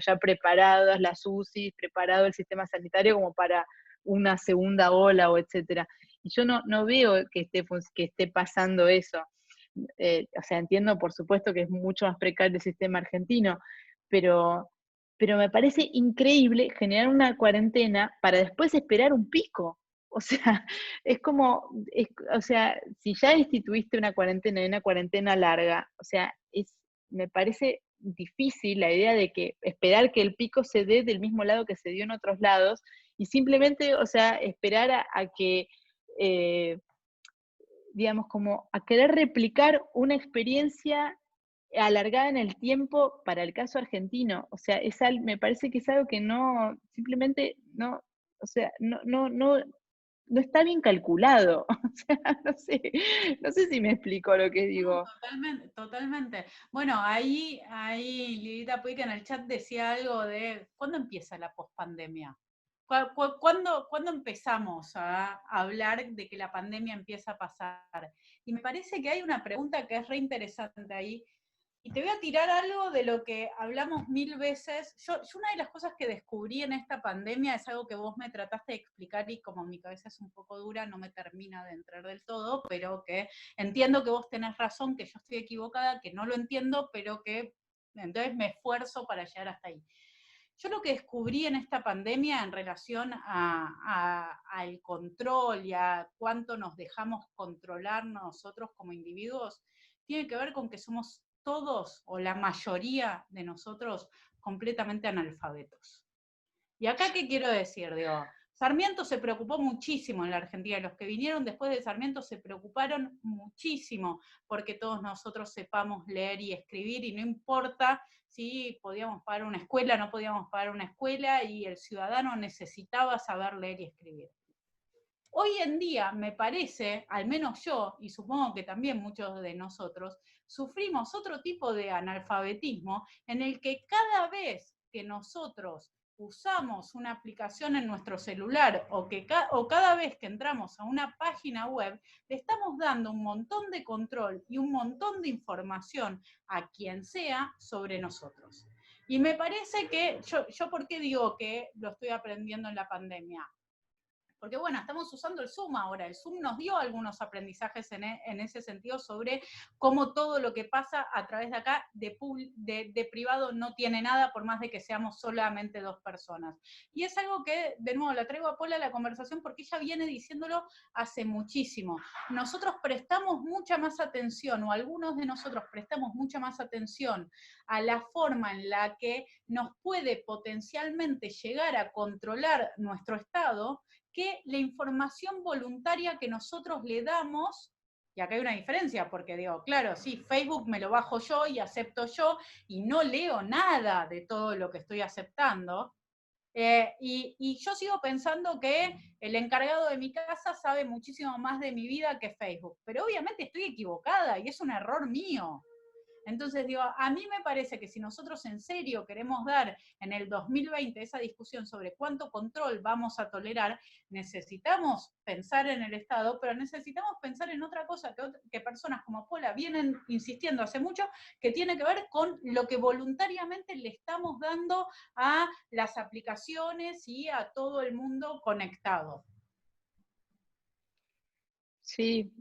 ya preparadas las UCIs, preparado el sistema sanitario como para una segunda ola o etcétera. Y yo no veo que esté pasando eso. O sea, entiendo por supuesto que es mucho más precario el sistema argentino, pero me parece increíble generar una cuarentena para después esperar un pico. O sea, es como, o sea, si ya instituiste una cuarentena y una cuarentena larga, o sea, me parece difícil la idea de que esperar que el pico se dé del mismo lado que se dio en otros lados, y simplemente, o sea, esperar a que, digamos, como a querer replicar una experiencia alargada en el tiempo para el caso argentino. O sea, me parece que es algo que simplemente no, o sea, no está bien calculado. O sea, no sé si me explico lo que digo. Totalmente, totalmente. Bueno, ahí Lilita Puig en el chat decía algo de, ¿cuándo empieza la pospandemia? ¿Cuándo empezamos a hablar de que la pandemia empieza a pasar? Y me parece que hay una pregunta que es re interesante ahí, y te voy a tirar algo de lo que hablamos 1000 veces. Yo una de las cosas que descubrí en esta pandemia es algo que vos me trataste de explicar y como mi cabeza es un poco dura, no me termina de entrar del todo, pero que entiendo que vos tenés razón, que yo estoy equivocada, que no lo entiendo, pero que entonces me esfuerzo para llegar hasta ahí. Yo lo que descubrí en esta pandemia en relación al control y a cuánto nos dejamos controlar nosotros como individuos, tiene que ver con que somos todos o la mayoría de nosotros completamente analfabetos. ¿Y acá qué quiero decir? Digo, Sarmiento se preocupó muchísimo en la Argentina, los que vinieron después de Sarmiento se preocuparon muchísimo porque todos nosotros sepamos leer y escribir, y no importa si podíamos pagar una escuela, no podíamos pagar una escuela, y el ciudadano necesitaba saber leer y escribir. Hoy en día, me parece, al menos yo, y supongo que también muchos de nosotros, sufrimos otro tipo de analfabetismo en el que cada vez que nosotros usamos una aplicación en nuestro celular o cada vez que entramos a una página web, le estamos dando un montón de control y un montón de información a quien sea sobre nosotros. Y me parece que, yo ¿por qué digo que lo estoy aprendiendo en la pandemia? Porque bueno, estamos usando el Zoom ahora, el Zoom nos dio algunos aprendizajes en ese sentido sobre cómo todo lo que pasa a través de acá, de privado, no tiene nada, por más de que seamos solamente 2 personas. Y es algo que, de nuevo, la traigo a Paula a la conversación porque ella viene diciéndolo hace muchísimo. Nosotros prestamos mucha más atención, o algunos de nosotros prestamos mucha más atención a la forma en la que nos puede potencialmente llegar a controlar nuestro estado, que la información voluntaria que nosotros le damos, y acá hay una diferencia, porque digo, claro, sí, Facebook me lo bajo yo y acepto yo, y no leo nada de todo lo que estoy aceptando, y yo sigo pensando que el encargado de mi casa sabe muchísimo más de mi vida que Facebook, pero obviamente estoy equivocada, y es un error mío. Entonces digo, a mí me parece que si nosotros en serio queremos dar en el 2020 esa discusión sobre cuánto control vamos a tolerar, necesitamos pensar en el Estado, pero necesitamos pensar en otra cosa que personas como Paula vienen insistiendo hace mucho, que tiene que ver con lo que voluntariamente le estamos dando a las aplicaciones y a todo el mundo conectado. Sí,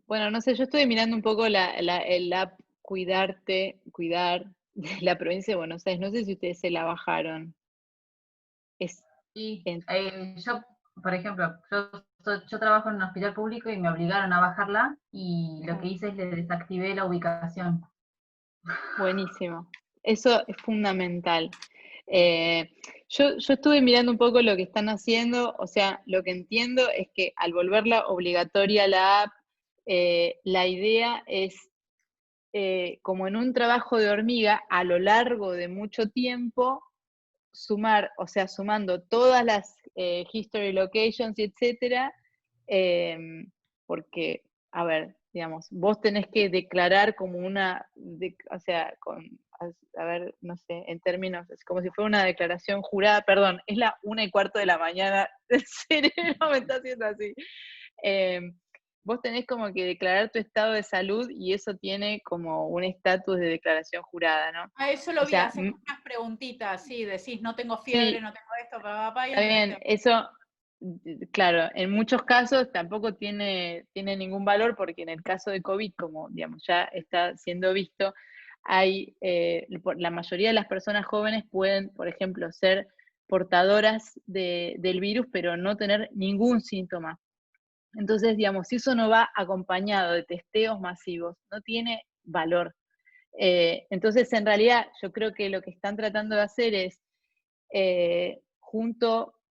bueno, no sé, yo estoy mirando un poco el app Cuidar de la provincia de Buenos Aires, no sé si ustedes se la bajaron. Sí, yo, por ejemplo, yo trabajo en un hospital público y me obligaron a bajarla, y lo que hice es le desactivé la ubicación. Buenísimo, eso es fundamental. Yo estuve mirando un poco lo que están haciendo, o sea, lo que entiendo es que al volverla obligatoria la app, la idea es, como en un trabajo de hormiga, a lo largo de mucho tiempo, sumar, o sea, sumando todas las history locations y etcétera, porque, a ver, digamos, vos tenés que declarar como o sea, a ver, no sé, en términos, es como si fuera una declaración jurada, perdón, es la 1:15 de la mañana, el cerebro me está haciendo así. Vos tenés como que declarar tu estado de salud y eso tiene como un estatus de declaración jurada, ¿no? A eso lo O vi, sea, hace unas preguntitas, sí, decís, no tengo fiebre, sí, no tengo esto, papá, y está bien, eso, claro, en muchos casos tampoco tiene ningún valor porque en el caso de COVID, como digamos ya está siendo visto, la mayoría de las personas jóvenes pueden, por ejemplo, ser portadoras del virus, pero no tener ningún síntoma. Entonces, digamos, si eso no va acompañado de testeos masivos, no tiene valor. Entonces, en realidad, yo creo que lo que están tratando de hacer es,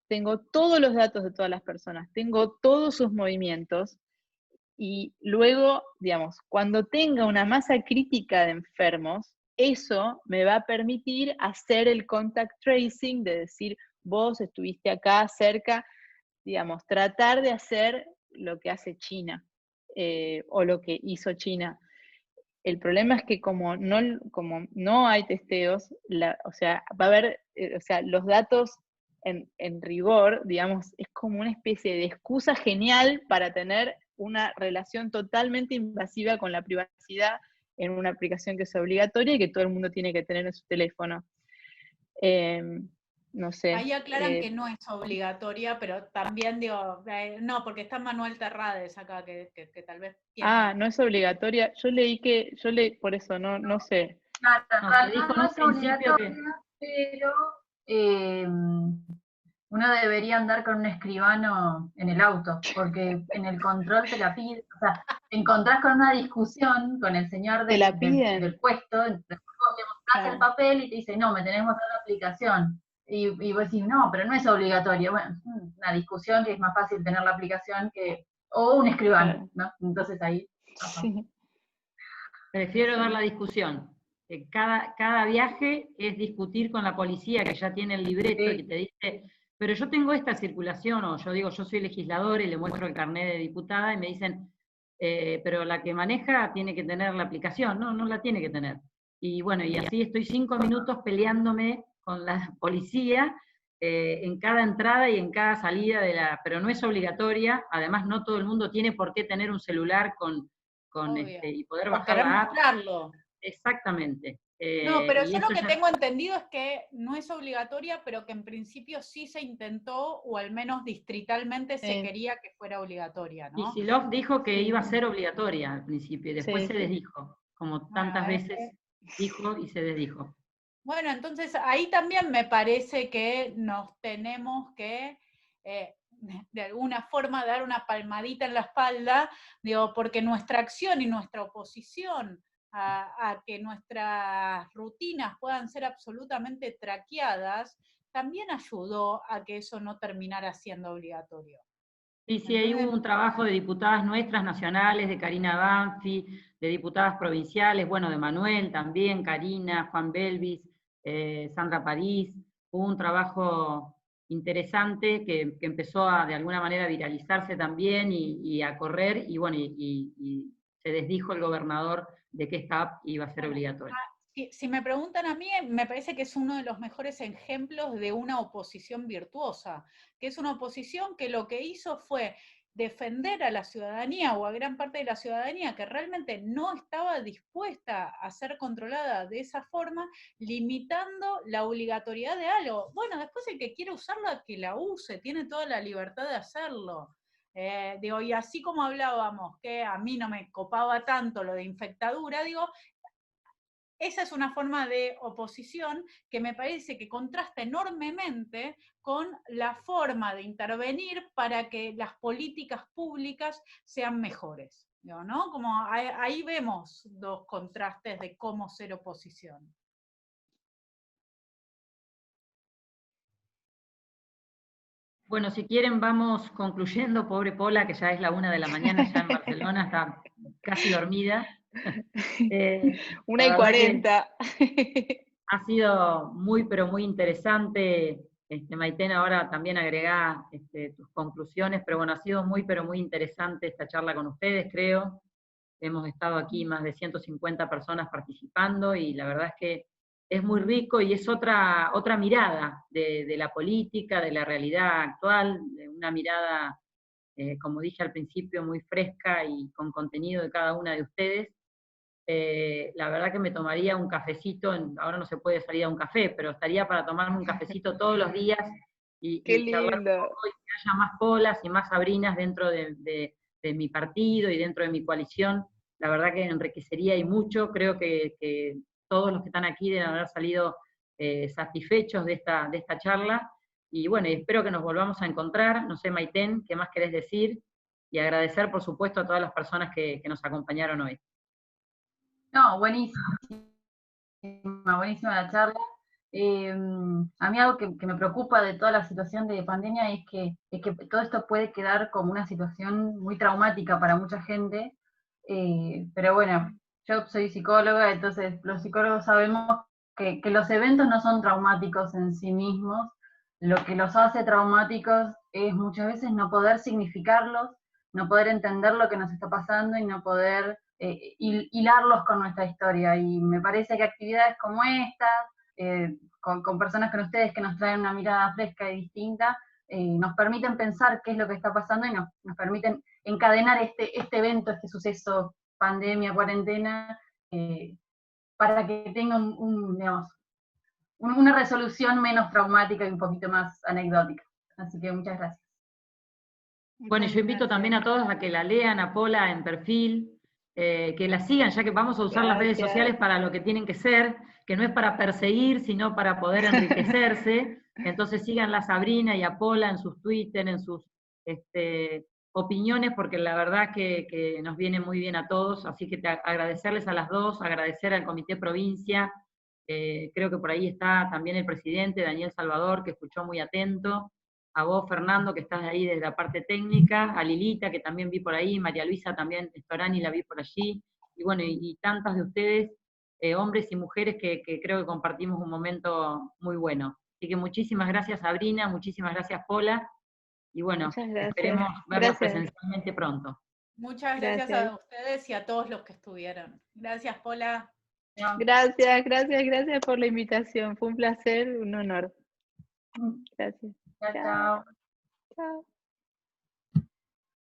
tengo todos los datos de todas las personas, tengo todos sus movimientos, y luego, digamos, cuando tenga una masa crítica de enfermos, eso me va a permitir hacer el contact tracing, de decir, vos estuviste acá cerca, digamos, tratar de hacer lo que hace China, o lo que hizo China. El problema es que como no hay testeos, o sea, va a haber, o sea, los datos en rigor, digamos, es como una especie de excusa genial para tener una relación totalmente invasiva con la privacidad en una aplicación que es obligatoria y que todo el mundo tiene que tener en su teléfono. No sé. Ahí aclaran que no es obligatoria, pero también digo, no, porque está Manuel Terrades acá, que tal vez tiene... No es obligatoria. Yo leí por eso, no sé. Claro, dijo no en es un principio obligatoria, pero uno debería andar con un escribano en el auto, porque en el control te la pide, o sea, te encontrás con una discusión con el señor Te la piden. del puesto, le mostrás el papel y te dice, no, me tenés que mostrar la aplicación. y vos decís, no, pero no es obligatorio. Bueno, es una discusión que es más fácil tener la aplicación o un escribano, ¿no? Entonces ahí pasa. Sí. Prefiero dar la discusión. Cada viaje es discutir con la policía que ya tiene el libreto y que te dice, pero yo tengo esta circulación, o yo digo, yo soy legislador y le muestro el carnet de diputada y me dicen, pero la que maneja tiene que tener la aplicación. No, no la tiene que tener. Y bueno, y así estoy 5 minutos peleándome con la policía en cada entrada y en cada salida pero no es obligatoria. Además, no todo el mundo tiene por qué tener un celular y poder bajar la app. Mostrarlo. Exactamente. No, pero y yo lo eso que ya... tengo entendido es que no es obligatoria, pero que en principio sí se intentó, o al menos distritalmente se quería que fuera obligatoria, ¿no? Kicillof dijo que iba a ser obligatoria al principio, y después Sí, se sí. desdijo, como tantas veces dijo y se desdijo. Bueno, entonces ahí también me parece que nos tenemos que, de alguna forma, dar una palmadita en la espalda, digo, porque nuestra acción y nuestra oposición a que nuestras rutinas puedan ser absolutamente traqueadas, también ayudó a que eso no terminara siendo obligatorio. Sí, sí, ahí hubo un trabajo de diputadas nuestras nacionales, de Karina Banfi, de diputadas provinciales, bueno, de Manuel también, Karina, Juan Belvis, Sandra París. Hubo un trabajo interesante que empezó de alguna manera a viralizarse también y a correr, y bueno, y se desdijo el gobernador de que esta app iba a ser obligatoria. Si me preguntan a mí, me parece que es uno de los mejores ejemplos de una oposición virtuosa, que es una oposición que lo que hizo fue defender a la ciudadanía o a gran parte de la ciudadanía que realmente no estaba dispuesta a ser controlada de esa forma, limitando la obligatoriedad de algo. Bueno, después el que quiere usarla, que la use, tiene toda la libertad de hacerlo. Digo, y así como hablábamos que a mí no me copaba tanto lo de infectadura, digo, esa es una forma de oposición que me parece que contrasta enormemente con la forma de intervenir para que las políticas públicas sean mejores, ¿no? Como ahí vemos dos contrastes de cómo ser oposición. Bueno, si quieren vamos concluyendo, pobre Pola, que ya es la 1 de la mañana, ya en Barcelona, está casi dormida. 1:40. Ha sido muy, pero muy interesante. Maiten, ahora también agregá tus conclusiones, pero bueno, ha sido muy, pero muy interesante esta charla con ustedes, creo. Hemos estado aquí más de 150 personas participando y la verdad es que es muy rico y es otra mirada de la política, de la realidad actual, de una mirada, como dije al principio, muy fresca y con contenido de cada una de ustedes. La verdad que me tomaría un cafecito, ahora no se puede salir a un café, pero estaría para tomarme un cafecito todos los días y charlar un poco y que haya más Polas y más Sabrinas dentro de mi partido y dentro de mi coalición. La verdad que enriquecería y mucho. Creo que todos los que están aquí deben haber salido satisfechos de esta charla. Y bueno, espero que nos volvamos a encontrar. No sé, Maiten, ¿qué más querés decir? Y agradecer, por supuesto, a todas las personas que nos acompañaron hoy. No, buenísima la charla. A mí algo que me preocupa de toda la situación de pandemia es que todo esto puede quedar como una situación muy traumática para mucha gente, pero bueno, yo soy psicóloga, entonces los psicólogos sabemos que los eventos no son traumáticos en sí mismos, lo que los hace traumáticos es muchas veces no poder significarlos, no poder entender lo que nos está pasando y no poder hilarlos con nuestra historia. Y me parece que actividades como estas, con personas con ustedes que nos traen una mirada fresca y distinta, nos permiten pensar qué es lo que está pasando y nos permiten encadenar este evento, este suceso, pandemia, cuarentena, para que tenga digamos, una resolución menos traumática y un poquito más anecdótica. Así que muchas gracias. Bueno, yo invito también a todos a que la lean, a Pola en perfil, que la sigan, ya que vamos a usar las redes sociales para lo que tienen que ser, que no es para perseguir, sino para poder enriquecerse. Entonces sigan a Sabrina y a Pola en sus Twitter, en sus opiniones, porque la verdad que nos viene muy bien a todos. Así que agradecerles a las dos, agradecer al Comité Provincia, creo que por ahí está también el presidente, Daniel Salvador, que escuchó muy atento, a vos, Fernando, que estás ahí desde la parte técnica, a Lilita, que también vi por ahí, María Luisa también, Storani la vi por allí, y bueno, y tantas de ustedes, hombres y mujeres, que creo que compartimos un momento muy bueno. Así que muchísimas gracias, Sabrina, muchísimas gracias, Pola, y bueno, Muchas gracias. esperemos vernos Gracias. presencialmente pronto. Muchas gracias a ustedes y a todos los que estuvieron. Gracias, Pola. Gracias por la invitación. Fue un placer, un honor. Gracias. Chao. Chao.